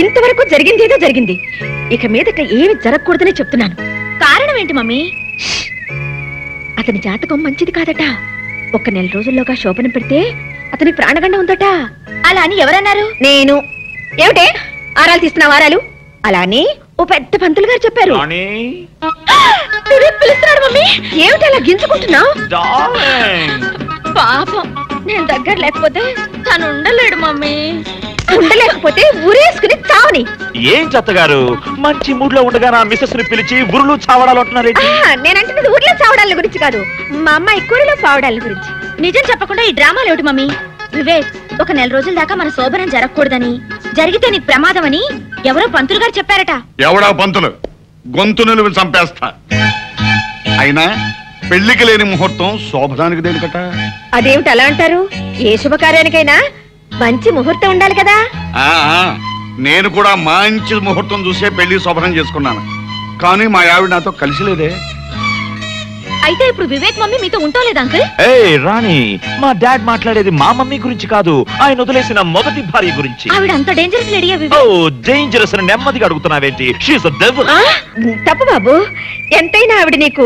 ఇంతవరకు జరిగిందేదో జరిగింది. ఇక మీదట ఏమి జరగకూడదని చెప్తున్నాను. కారణం ఏంటి మమ్మీ? అతని జాతకం మంచిది కాదట. 1 నెల రోజుల్లోగా శోభనం పెడితే అతని ప్రాణగండం ఉందట. అలా అని ఎవరన్నారు? నేను. ఏమిటే ఆరాలు తీస్తున్నా వారాలు? అలా అని ఓ పెద్ద పంతులు గారు చెప్పారు. పిలుస్తున్నాడు మమ్మీ. ఏమిటి అలా గింజుకుంటున్నావు? పాపం నేను దగ్గర లేకపోతే తను ఉండలేడు మమ్మీ. ఉండలేకపోతే ఊరేసుకుని చావని. ఏం చెత్తగారు, మంచి మూడ్ లో ఉండగా నా మిసెస్ ని పిలిచి ఉరులు చావడాలు అంటున్నారేంటి? నేనంటున్నది ఊర్లో చావడాల గురించి కాదు, మా అమ్మాయి కూరలో చావడాల గురించి. నిజం చెప్పకుండా ఈ డ్రామాలు ఏమిటి మమ్మీ? వివేక్ 1 నెల రోజుల దాకా మన శోభనం జరగకూడదని, జరిగితే నీకు ప్రమాదం అని ఎవరో పంతులు గారు చెప్పారట. ఎవడా పంతులు? గొంతు నిలువ చంపేస్తా. అయినా పెళ్లికి లేని ముహూర్తం శోభనానికి దేనికట? అదేమిటి అలా అంటారు? ఏ శుభకార్యానికైనా మంచి ముహూర్తం ఉండాలి కదా. నేను కూడా మంచి ముహూర్తం చూసే పెళ్లి శోభనం చేసుకున్నాను, కానీ మా ఆవిడ నాతో కలిసి లేదే. అయితే ఇప్పుడు వివేక్ మమ్మీ మీతో ఉంటోలేదు అంకుల్? రాణి, మా డాడ్ మాట్లాడేది మా మమ్మీ గురించి కాదు, ఆయన వదిలేసిన మొదటి భార్య గురించి. ఆవిడ అంత డేంజరస్ లేడీయా వివేక్? ఓ డేంజరస్ అని నెమ్మదిగా అడుగుతున్నావేంటి? She is a devil. తప్పు బాబు, ఎంతైనా ఆవిడ నీకు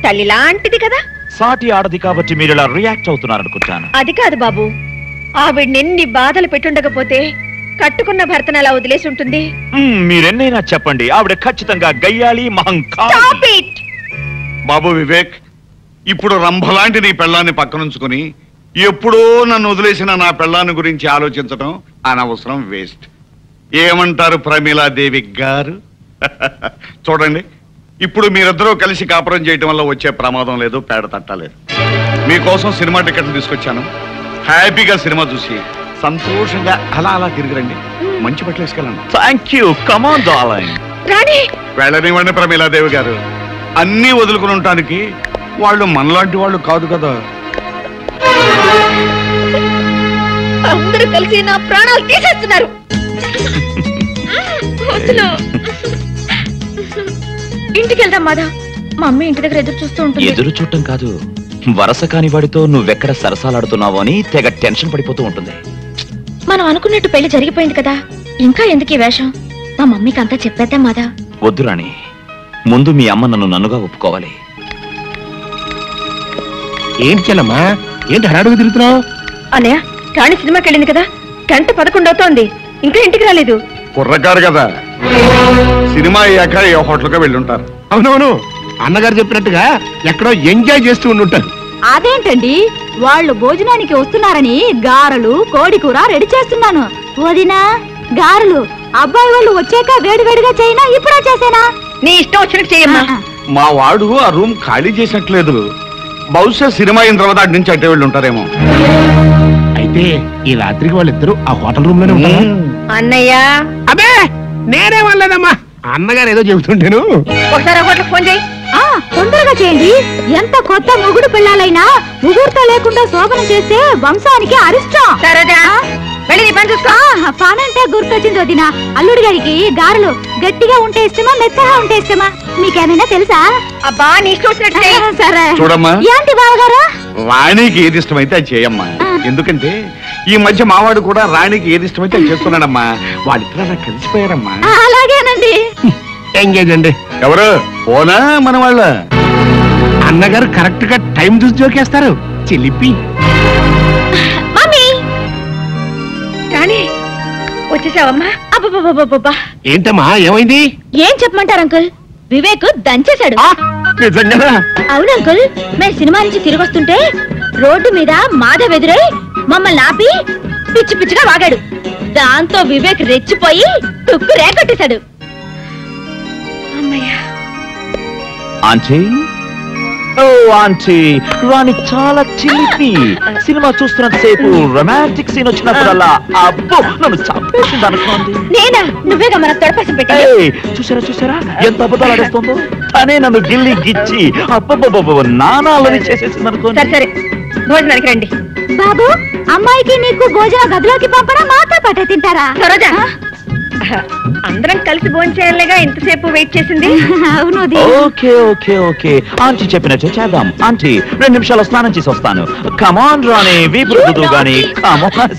తల్లి లాంటిది కదా. సాటి ఆడది కాబట్టి మీరు ఇలా రియాక్ట్ అవుతున్నారు అనుకుంటాను. అది కాదు బాబు, ఆవిడెన్ని బాధలు పెట్టుండకపోతే కట్టుకున్న భర్తను అలా వదిలేసి ఉంటుంది. మీరెన్నైనా చెప్పండి, ఆవిడ ఖచ్చితంగా గయ్యాలి మహంకాళి. బాబు వివేక్, ఇప్పుడు రంభలాంటి నీ పెళ్ళాన్ని పక్కనుంచుకుని ఎప్పుడో నన్ను వదిలేసిన నా పెళ్ళాన్ని గురించి ఆలోచించడం అనవసరం, వేస్ట్. ఏమంటారు ప్రమీలాదేవి గారు? చూడండి, ఇప్పుడు మీరిద్దరూ కలిసి కాపురం చేయటం వల్ల వచ్చే ప్రమాదం లేదు, పేడ తట్టలేదు. మీకోసం సినిమా టికెట్లు తీసుకొచ్చాను. హ్యాపీగా సినిమా చూసి సంతోషంగా అలా అలా తిరిగిరండి. మంచి బట్టలు వేసుకెళ్ళండి. Thank you. Come on darling. వెళ్ళనివ్వండి ప్రమీలాదేవి గారు, అన్నీ వదులుకుని ఉండటానికి వాళ్ళు మనలాంటి వాళ్ళు కాదు కదా. అందరూ కలిసి నా ప్రాణాలు తీసేస్తున్నారు. ఇంటికి వెళ్దాం మాదా. మా అమ్మ ఇంటి దగ్గర ఎదురు చూస్తూ ఉంటుంది. ఎదురు చూడటం కాదు, వరస కాని వాడితో నువ్వెక్కడ సరసాలాడుతున్నావో అని తెగ టెన్షన్ పడిపోతూ ఉంటుంది. మనం అనుకున్నట్టు పెళ్లి జరిగిపోయింది కదా, ఇంకా ఎందుకు ఈ వేషం? మా మమ్మీకి అంతా చెప్పేద్దాం మాదా. వద్దు రాణి, ముందు మీ అమ్మ నన్నుగా ఒప్పుకోవాలి. ఏంటి చెల్లమ్మా, ఏంటి హడాడుగు తిరుగుతున్నావు? అన్నయ్య, రాణి సినిమాకి వెళ్ళింది కదా, 11:10 అవుతోంది, ఇంకా ఇంటికి రాలేదు. కుర్రకారు కదా, సినిమా అయ్యాక ఏ హోటల్గా వెళ్ళుంటారు. అవునవును, అన్నగారు చెప్పినట్టుగా ఎక్కడో ఎంజాయ్ చేస్తూ ఉండుంటారు. అదేంటండి, వాళ్ళు భోజనానికి వస్తున్నారని గారెలు కోడి కూర రెడీ చేస్తున్నాను. వదినా, గారెలు అబ్బాయి వాళ్ళు వచ్చాక వేడివేడిగా చేయనా, ఇప్పుడే చేసేనా? నీ ఇష్టం వచ్చినట్టు చేయమ్మా. మా వాడు ఆ రూమ్ ఖాళీ చేసినట్లేదు. బహుశా సినిమా అయిన తర్వాత అటు నుంచి అట్టే వెళ్ళి ఉంటారేమో. అయితే ఈ రాత్రికి వాళ్ళిద్దరూ ఆ హోటల్ రూమ్ లోనే ఉంటారా? అన్నయ్య, అబ్బే నేనే వాళ్ళేనమ్మా, అన్నగారు ఏదో చెబుతుంటేను. ఒకసారి హోటల్ ఫోన్ చేయి. తొందరగా చేయండి. ఎంత కొత్త మొగుడు పిల్లలైనా ముహూర్తం లేకుండా శోభనం చేస్తే వంశానికి అరిష్టం. సరేదా, వెళ్ళి నీ పని చూసుకో. పనంటే గుర్తొచ్చింది వదినా, అల్లుడి గారికి గారెలు గట్టిగా ఉంటే ఇష్టమా, మెత్తగా ఉంటే ఇష్టమా, మీకేమైనా తెలుసా? అబ్బా, నీ ఇష్టం వచ్చినట్టు చెయ్యి. సరే చూడమ్మా, ఏంటి బావగారు? రాణికి ఏది ఇష్టమైతే అది చేయమ్మా. ఎందుకంటే ఈ మధ్య మావాడు కూడా రాణికి ఏది ఇష్టమైతే అది చేస్తున్నాడమ్మా. వాళ్ళిద్దరూ అలా కలిసిపోయారమ్మా. అలాగేనండి. ఎంగేజ్ అండి. ఎవరు పోనా మన వాళ్ళ? అన్నగారు కరెక్ట్ గా టైం చూసి జోకేస్తారు. చిలిపి. మమ్మీ, రాణి వచ్చేసావమ్మా? అబ్బబ్బబ్బబ్బబ్బా, ఏంటమ్మా, ఏమైంది? ఏం చెప్పమంటారు అంకుల్? వివేక్ దంచేశాడు. నిజంగా? అవును అంకుల్, మేము సినిమా నుంచి తిరిగి వస్తుంటే రోడ్డు మీద మాధవ్ ఎదురై మమ్మల్ని ఆపి పిచ్చి పిచ్చిగా వాగాడు. దాంతో వివేక్ రెచ్చిపోయి తుక్కు రేకొట్టేశాడు. ఆంటీ, ఓ ఆంటీ, రాణి చాలా చిలిపి. సినిమా చూస్తున్నంతసేపు రొమాంటిక్ సీన్ వచ్చినప్పుడల్లా అబ్బో నన్ను చంపేసింది అనుకోండి. నేనా? నువ్వేగా మన తొడపసం పెట్టి. చూసారా చూసారా ఎంత అబద్ధాలు ఆడేస్తుందో. తనే నన్ను గిల్లి గిచ్చి అబ్బబ్బబ్బ నానాలని చేసేసింది అనుకోండి. సరే భోజనానికి రండి. బాబు, అమ్మాయికి నీకు భోజన గదిలోకి పంపడం మాతో పాటే తింటారా? సరోజా, అందరం కలిసి భోజనం చేయాలిగా ఇంతసేపు వెయిట్ చేసింది. అవును. ఓకే ఓకే ఓకే, ఆంటీ చెప్పినట్టు చేద్దాం. ఆంటీ 2 నిమిషాలు స్నానం చేసి వస్తాను. కమాన్ రాణి, వీపు రుద్దుదు గాని. కమాన్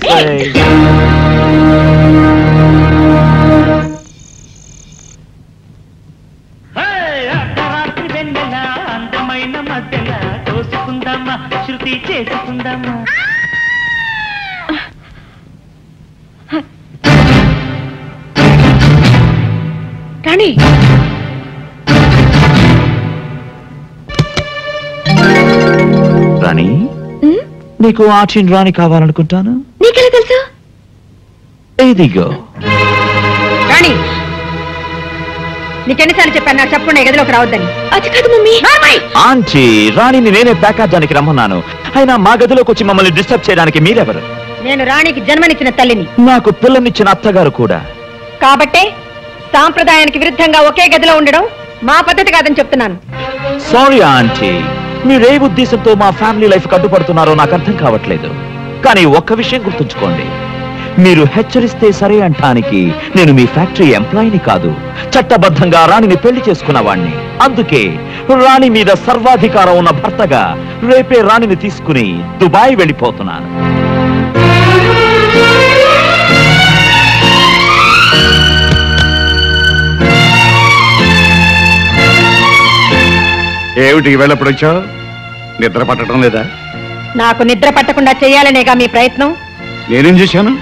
అందమైన మధ్యలా తోసుకుందామా, శృతి చేసుకుందామా. రాణి, రాణి, నీకు ఆంటీ రాణి కావాలనుకుంటాను. నీకెలా తెలుసు? ఇదిగో. రాణి, నీకెన్నిసార్లు చెప్పాను నాకు చెప్పకుండా గదిలోకి రావద్దని? అది కాదు మమ్మీ. ఆంటీ, రాణిని నేనే ప్యాకేజానికి రమ్మన్నాను. అయినా మా గదిలోకి వచ్చి మమ్మల్ని డిస్టర్బ్ చేయడానికి మీరెవరు? నేను రాణికి జన్మనిచ్చిన తల్లిని. నాకు పిల్లనిచ్చిన అత్తగారు కూడా. కాబట్టే సాంప్రదాయానికి విరుద్ధంగా ఒకే గదిలో ఉండడం మా పద్ధతి కాదని చెప్తున్నాను. సారీ ఆంటీ, మీరే ఉద్దేశంతో మా ఫ్యామిలీ లైఫ్ అడ్డుపడుతున్నారో నాకు అర్థం కావట్లేదు. కానీ ఒక్క విషయం గుర్తుంచుకోండి, మీరు హెచ్చరిస్తే సరే అంటానికి నేను మీ ఫ్యాక్టరీ ఎంప్లాయీని కాదు, చట్టబద్ధంగా రాణిని పెళ్లి చేసుకున్నవాణ్ణి. అందుకే రాణి మీద సర్వాధికారం ఉన్న భర్తగా రేపే రాణిని తీసుకుని దుబాయ్ వెళ్ళిపోతున్నాను. ఏమిటి ఈవేళ ఎప్పుడు వచ్చావు? నిద్ర పట్టడం లేదా? నాకు నిద్ర పట్టకుండా చేయాలనేగా మీ ప్రయత్నం. నేనేం చేశాను?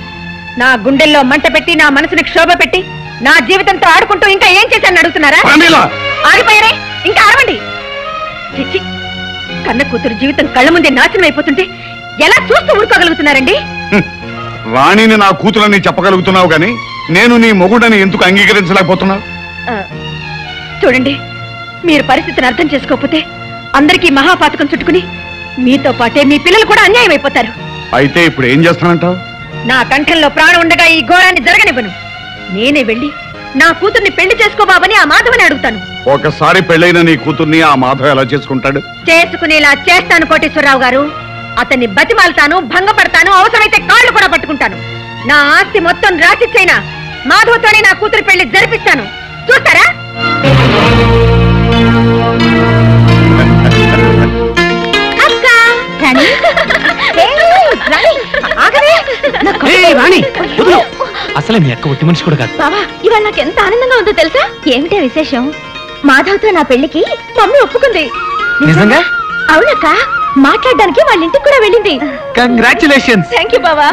నా గుండెల్లో మంట పెట్టి, నా మనసుని క్షోభ పెట్టి, నా జీవితంతో ఆడుకుంటూ ఇంకా ఏం చేశాను అడుగుతున్నారా? ఆగిపోయారే, ఇంకా ఆడవండి. చిచ్చి, కన్న కూతురు జీవితం కళ్ళ ముందే నాశనం అయిపోతుంటే ఎలా చూస్తూ ఊరుకోగలుగుతున్నారండి? రాణిని నా కూతురని చెప్పగలుగుతున్నావు గాని నేను నీ మొగుడని ఎందుకు అంగీకరించలేకపోతున్నావు? చూడండి, మీరు పరిస్థితిని అర్థం చేసుకోకపోతే అందరికీ మహాపాతకం చుట్టుకుని మీతో పాటే మీ పిల్లలు కూడా అన్యాయం అయిపోతారు. అయితే ఇప్పుడు ఏం చేస్తానంటావు? నా కంఠంలో ప్రాణం ఉండగా ఈ ఘోరాన్ని జరగనివ్వను. నేనే వెళ్ళి నా కూతుర్ని పెళ్లి చేసుకోబాబని ఆ మాధవని అడుగుతాను. ఒకసారి పెళ్ళైన నీ కూతుర్ని ఆ మాధవ్ ఎలా చేసుకుంటాడు? చేసుకునేలా చేస్తాను కోటేశ్వరరావు గారు. అతన్ని బతిమాలతాను, భంగపడతాను, అవసరమైతే కాళ్ళు కూడా పట్టుకుంటాను. నా ఆస్తి మొత్తం రాసిచ్చైనా మాధవతోనే నా కూతురు పెళ్లి జరిపిస్తాను. చూస్తారా? రాణి, అసలే మీ అక్క ఒట్టి మనిషి కూడా కాదు. బావా ఇవాళ నాకు ఎంత ఆనందంగా ఉందో తెలుసా? ఏమిటే విశేషం? మాధవ్తో నా పెళ్లికి మమ్మీ ఒప్పుకుంది. నిజంగా? అవునక్క, మాట్లాడడానికి వాళ్ళ ఇంటికి కూడా వెళ్ళింది. కంగ్రాచులేషన్స్. థ్యాంక్ యూ బావా.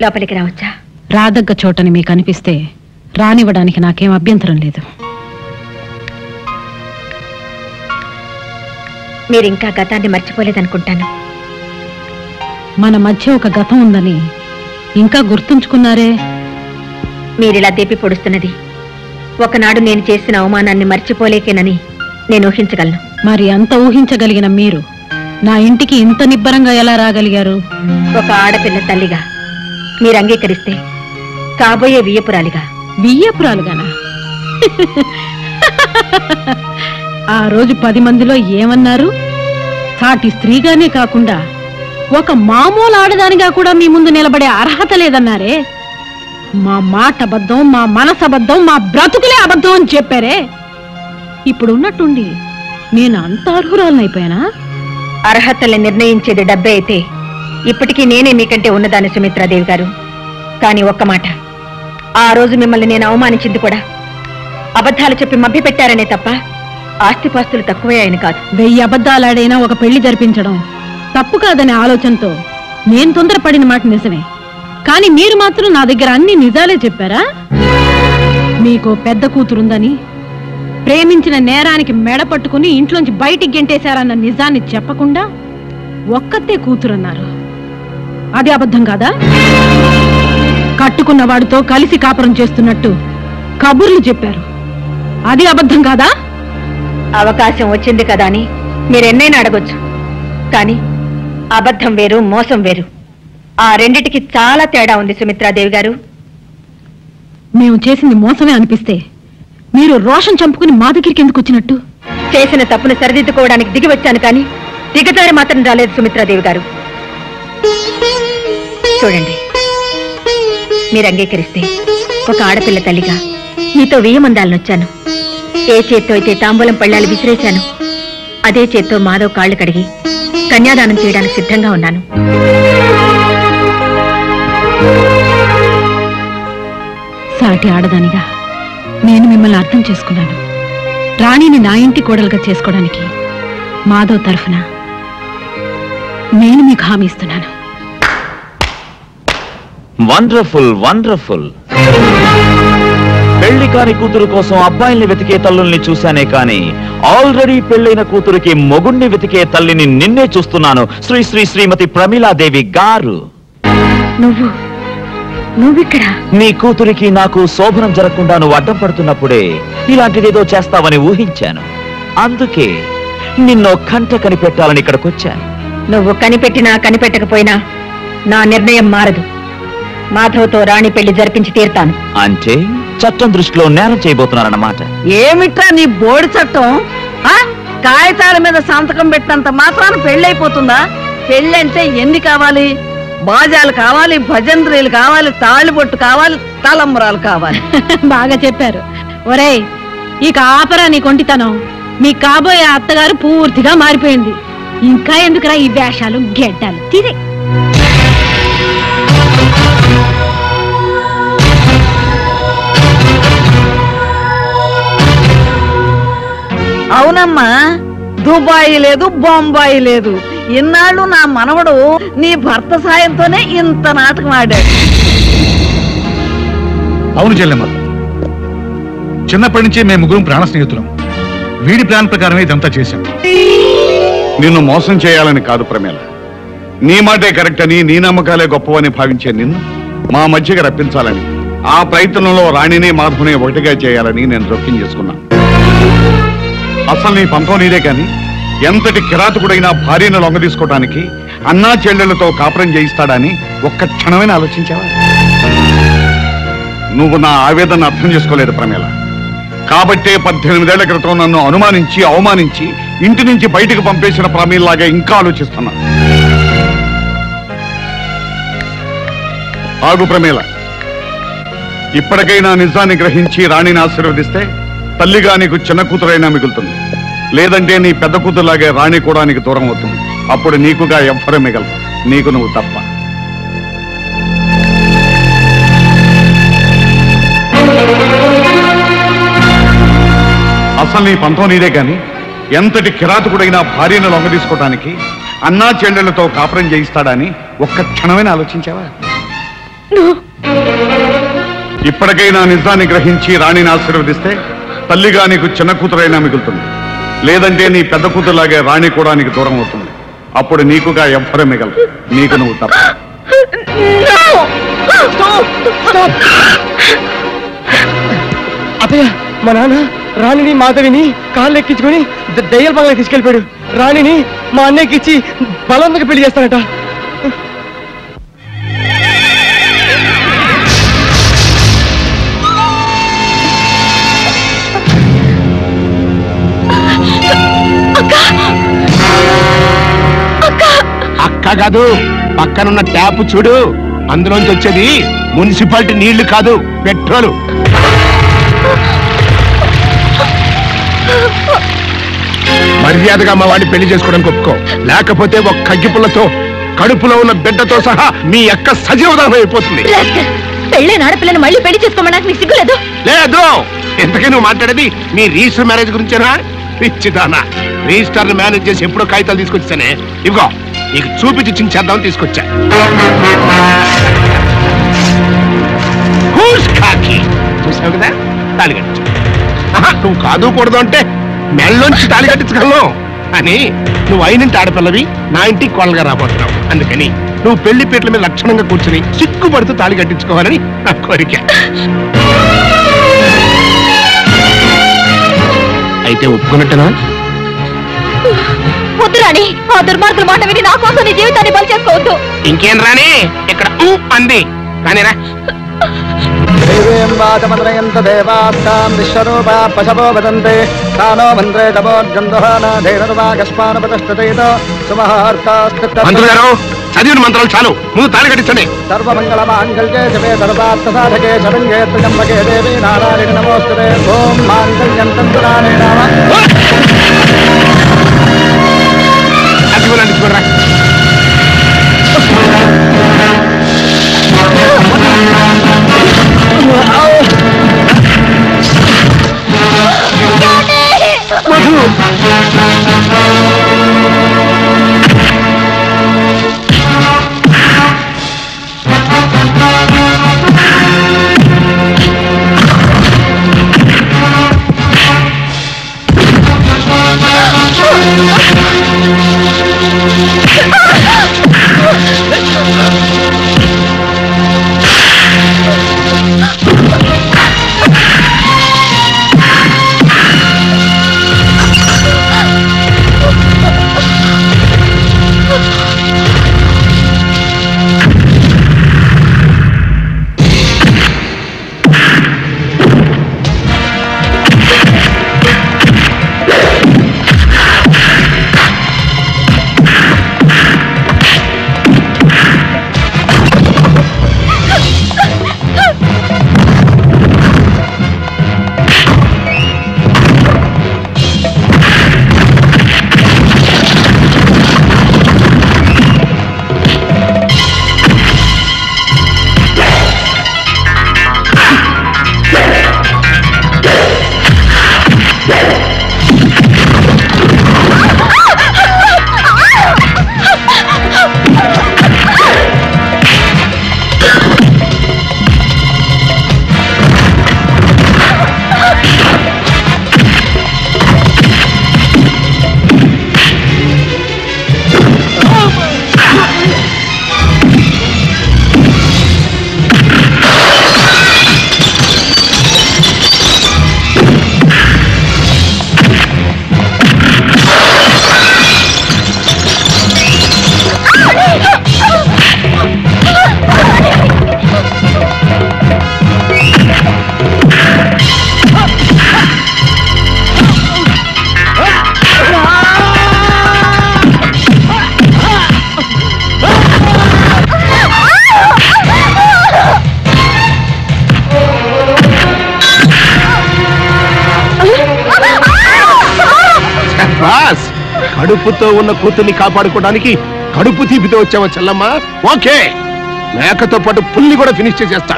లోపలికి రావచ్చా? రాదగ్గ చోటని మీకు అనిపిస్తే రానివ్వడానికి నాకేం అభ్యంతరం లేదు. మీరింకా గతాన్ని మర్చిపోలేదనుకుంటాను. మన మధ్య ఒక గతం ఉందని ఇంకా గుర్తుంచుకున్నారే. మీరిలా దేపి పొడుస్తున్నది ఒకనాడు నేను చేసిన అవమానాన్ని మర్చిపోలేకేనని నేను ఊహించగలను. మరి అంత ఊహించగలిగిన మీరు నా ఇంటికి ఇంత నిబ్బరంగా ఎలా రాగలిగారు? ఒక ఆడపిల్ల తల్లిగా మీరు అంగీకరిస్తే కాబోయే వియ్యపురాలిగా. వియ్యపురాలుగానా? ఆ రోజు 10 మందిలో ఏమన్నారు? సాటి స్త్రీగానే కాకుండా ఒక మామూలు ఆడదానిగా కూడా మీ ముందు నిలబడే అర్హత లేదన్నారే. మా మాట అబద్ధం, మా మనసు అబద్ధం, మా బ్రతుకులే అబద్ధం అని చెప్పారే. ఇప్పుడు ఉన్నట్టుండి నేను అంత అర్హురాలనైపోయానా? అర్హతల్ని నిర్ణయించేది డబ్బే అయితే ఇప్పటికీ నేనే మీకంటే ఉన్నదాన్ని సుమిత్రాదేవి గారు. కానీ ఒక్క మాట, ఆ రోజు మిమ్మల్ని నేను అవమానించింది కూడా అబద్ధాలు చెప్పి మభ్య పెట్టారనే తప్ప ఆస్తిపాస్తులు తక్కువే ఆయన కాదు. 1000 అబద్ధాలాడైనా ఒక పెళ్లి జరిపించడం తప్పు కాదనే ఆలోచనతో నేను తొందరపడిన మాట నిజమే. కానీ మీరు మాత్రం నా దగ్గర అన్ని నిజాలే చెప్పారా? మీకు పెద్ద కూతురుందని, ప్రేమించిన నేరానికి మెడ పట్టుకుని ఇంట్లోంచి బయటికి గెంటేశారన్న నిజాన్ని చెప్పకుండా ఒక్కతే కూతురన్నారు. అది అబద్ధం కాదా? కట్టుకున్న వాడితో కలిసి కాపురం చేస్తున్నట్టు కబుర్లు చెప్పారు. అది అబద్ధం కాదా? అవకాశం వచ్చింది కదా అని మీరెన్నైనా అడగొచ్చు. కానీ అబద్ధం వేరు, మోసం వేరు. ఆ రెండిటికి చాలా తేడా ఉంది సుమిత్రాదేవి గారు. మేము చేసింది మోసమే అనిపిస్తే మీరు రోషం చంపుకుని మా దగ్గరికి ఎందుకు వచ్చినట్టు? చేసిన తప్పును సరిదిద్దుకోవడానికి దిగి వచ్చాను, కానీ దిగజారి మాత్రం రాలేదు సుమిత్రాదేవి గారు. చూడండి, మీరు అంగీకరిస్తే ఒక ఆడపిల్ల తల్లిగా మీతో వేయమందాలనొచ్చాను. ఏ చేత్తో అయితే తాంబూలం పళ్ళాలు విసిరేశాను, అదే చేత్తో మాధవ్ కాళ్ళు కడిగి కన్యాదానం చేయడానికి సిద్ధంగా ఉన్నాను. సాటి ఆడదానిగా నేను మిమ్మల్ని అర్థం చేసుకున్నాను. రాణిని నా ఇంటి కోడలుగా చేసుకోవడానికి మాధవ్ తరఫున నేను మీకు హామీ ఇస్తున్నాను. Wonderful wonderful. పెళ్లి కాని కూతురు కోసం అబ్బాయిల్ని వెతికే తల్లుల్ని చూశానే కానీ ఆల్రెడీ పెళ్లైన కూతురికి మొగుణ్ణి వెతికే తల్లిని నిన్నే చూస్తున్నాను. శ్రీ శ్రీ శ్రీమతి ప్రమీలాదేవి గారు. నువ్విక్కడ? నీ కూతురికి నాకు శోభనం జరగకుండా నువ్వు అడ్డం పడుతున్నప్పుడే ఇలాంటిదేదో చేస్తావని ఊహించాను. అందుకే నిన్నో కంట కనిపెట్టాలని ఇక్కడికొచ్చాను. నువ్వు కనిపెట్టినా కనిపెట్టకపోయినా నా నిర్ణయం మారదు. మాధవ్తో రాణి పెళ్లి జరిపించి తీరుతాను. అంటే చట్టం దృష్టిలో నేరం చేయబోతున్నారన్నమాట. ఏమిట్రా నీ బోడి చట్టం? కాగితాల మీద సంతకం పెట్టినంత మాత్రాన పెళ్ళైపోతుందా? పెళ్ళంటే ఎన్ని కావాలి? బాజాలు కావాలి, భజంత్రీలు కావాలి, తాళిబొట్టు కావాలి, తలంబరాలు కావాలి. బాగా చెప్పారు. ఒరేయ్, ఇక ఆపరా నీ కొంటితనం. మీ కాబోయే అత్తగారు పూర్తిగా మారిపోయింది. ఇంకా ఎందుకురా ఈ వేషాలు గెడ్డాలు? తీరే. అవునమ్మా, దుబాయి లేదు, బొంబాయి లేదు. ఇన్నాళ్ళు నా మనవడు నీ భర్త సాయంతోనే ఇంత నాటకం ఆడాడు. అవును చెల్లెమ్మ, చిన్నప్పటి నుంచి మేము ముగ్గురం ప్రాణ స్నేహితులం. వీడి ప్లాన్ ప్రకారమే ఇదంతా చేశాం. నిన్ను మోసం చేయాలని కాదు ప్రమేల. నీ మాటే కరెక్ట్ అని, నీ నమ్మకాలే గొప్పవని భావించే నిన్ను మా మధ్యకి రప్పించాలని, ఆ ప్రయత్నంలో రాణిని మాధవుని ఒకటిగా చేయాలని నేను జోక్యం చేసుకున్నా. అసలు నీ పంతం నీదే కానీ ఎంతటి కిరాతకుడైనా భార్యను లొంగ తీసుకోవడానికి అన్నా చెల్లెళ్లతో కాపురం చేయిస్తాడని ఒక్క క్షణమైనా ఆలోచించావా? నువ్వు నా ఆవేదన అర్థం చేసుకోలేదు ప్రమేల. కాబట్టే 18 ఏళ్ల క్రితం నన్ను అనుమానించి అవమానించి ఇంటి నుంచి బయటకు పంపేసిన ప్రమేల్లాగా ఇంకా ఆలోచిస్తున్నా. ఆగు ప్రమేల, ఇప్పటికైనా నిజాన్ని గ్రహించి రాణిని ఆశీర్వదిస్తే తల్లిగా నీకు చిన్న కూతురైనా మిగులుతుంది. లేదంటే నీ పెద్ద కూతురులాగే రాణి కూడా నీకు దూరం అవుతుంది. అప్పుడు నీకుగా ఎవ్వరూ మిగలరు, నీకు నువ్వు తప్ప. అసలు నీ పంతం నీదే కాని ఎంతటి కిరాతకుడైనా భార్యను లొంగ తీసుకోవడానికి అన్నా చెల్లెళ్లతో కాపురం చేయిస్తాడని ఒక్క క్షణమైనా ఆలోచించావా? ఇప్పటికైనా నిజాన్ని గ్రహించి రాణిని ఆశీర్వదిస్తే తల్లిగా నీకు చిన్న కూతురైనా మిగులుతుంది. లేదంటే నీ పెద్ద కూతురులాగే రాణి కూడా నీకు దూరం అవుతుంది. అప్పుడు నీకుగా ఎవ్వరూ మిగలరు, నీకు నువ్వు తప్ప. అతయ్య, మా నాన్న రాణిని మాధవిని కాళ్ళు ఎక్కించుకొని దయ్యాల బంగ్లా తీసుకెళ్ళిపోయాడు. రాణిని మా అన్నయ్యకి ఇచ్చి బలవంతంగా పెళ్లి చేస్తానట. అక్క కాదు, పక్కనున్న ట్యాప్ చూడు, అందులోంచి వచ్చేది మున్సిపాలిటీ నీళ్లు కాదు, పెట్రోలు. మర్యాదగా మా వాడిని పెళ్లి చేసుకోవడానికి ఒప్పుకో, లేకపోతే ఒక కగ్గిపుల్లతో కడుపులో ఉన్న బిడ్డతో సహా మీ అక్క సజీవదానం అయిపోతుంది. పెళ్ళైన ఆడపిల్లని మళ్ళీ పెళ్లి చేసుకోమడానికి నీకు సిగ్గులేదు? లేదు. ఎంతకీ నువ్వు మాట్లాడేది మీ రిజిస్టర్ మ్యారేజ్ గురించేనా? పిచ్చిదానా, రిజిస్టర్ మేనేజ్ చేసి ఎప్పుడో కాగితాలు తీసుకొచ్చానే, ఇదిగో నీకు చూపించి చించేద్దామని తీసుకొచ్చా. చూసావు కదా, తాళి కట్టించు. నువ్వు కాదు కూడదు అంటే మెళ్ళొంచి తాళి కట్టించగలను అని నువ్వు అయినంటి ఆడపిల్లవి, నా ఇంటికి కోళ్ళగా రాబోతున్నావు. అందుకని నువ్వు పెళ్లి పీటల మీద లక్షణంగా కూర్చుని సిగ్గుపడుతూ తాళి కట్టించుకోవాలని నా కోరిక. అయితే ఒప్పుకున్నట్టనా? వద్దు రాణి, ఆ దుర్మార్గుల మాట విని నా కోసం నీ జీవితాన్ని బలి చేసుకోవద్దు. ఇంకేం రాని, ఇక్కడ అంది కానీ రా. విశ్వరూపా పశవో వదంతే తానో మంత్రే చదివిన మంత్రాలు చాలు, ముందు తాళి కట్టించండి. సర్వమంగళ మాంగళ్యే శివే సర్వార్థ సాధకే శరణ్యే త్ర్యంబకే దేవి నారాయణ నమోస్తుతే. ఓం మాంగళ్యం తంతునానే నామ. అదిగోనండి చూడరా. కడుపుతో ఉన్న కూతుర్ని కాపాడుకోవడానికి కడుపు తీపితో వచ్చావా చెల్లమ్మ? ఓకే, మేకతో పాటు పుల్లి కూడా ఫినిష్ చేసేస్తా.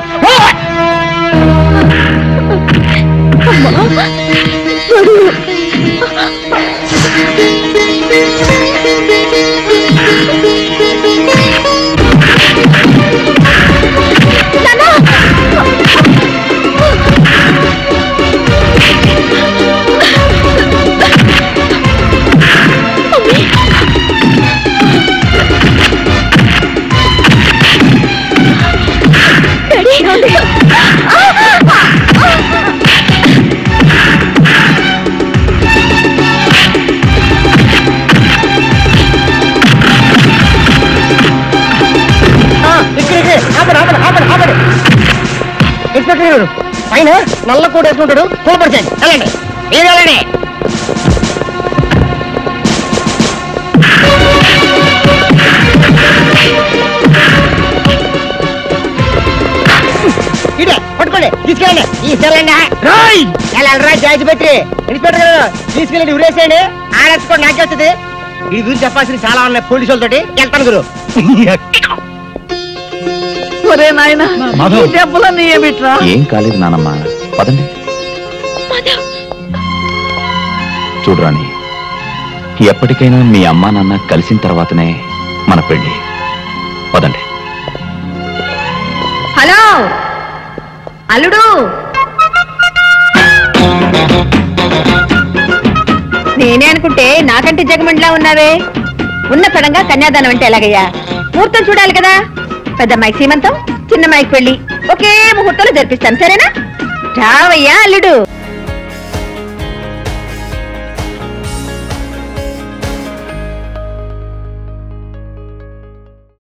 ఇన్స్పెక్టర్ పైన నల్ల కోట్ వేసుకుంటాడు, కోపరిచండి. వెళ్ళండి, మీరు వెళ్ళండి. ఇదే పట్టుకోండి, తీసుకెళ్ళండి. తీసుకెళ్ళండి వెళ్ళరా జాయిజ్ పెట్టి. ఇన్స్పెక్టర్ గారు తీసుకెళ్ళండి, ఉరేసేయండి. ఆడేసుకోండి, నాకే వస్తుంది. ఈ గురించి చెప్పాల్సింది చాలా ఉన్నాయి పోలీసు వాళ్ళతోటి. వెళ్తాను గురు. ఒరే నాయనా, ఈ దెబ్బలన్నీ ఏమిట్రా? ఏం కాలేదు నానమ్మా, పదండి. చూడరాని, ఎప్పటికైనా మీ అమ్మా నాన్న కలిసిన తర్వాతనే మన పెళ్లి. పదండి. హలో అల్లుడు, నేనే అనుకుంటే నాకంటే జగమండిలా ఉన్నావే. ఉన్న పడంగా కన్యాదానం అంటే ఎలాగయ్యా? ముహూర్తం చూడాలి కదా. పెద్ద మైక్ సీమంతం, చిన్న మైక్ పెళ్లి ఒకే ముహూర్తంలో జరిపిస్తాను, సరేనా? రావయ్యా అల్లుడు.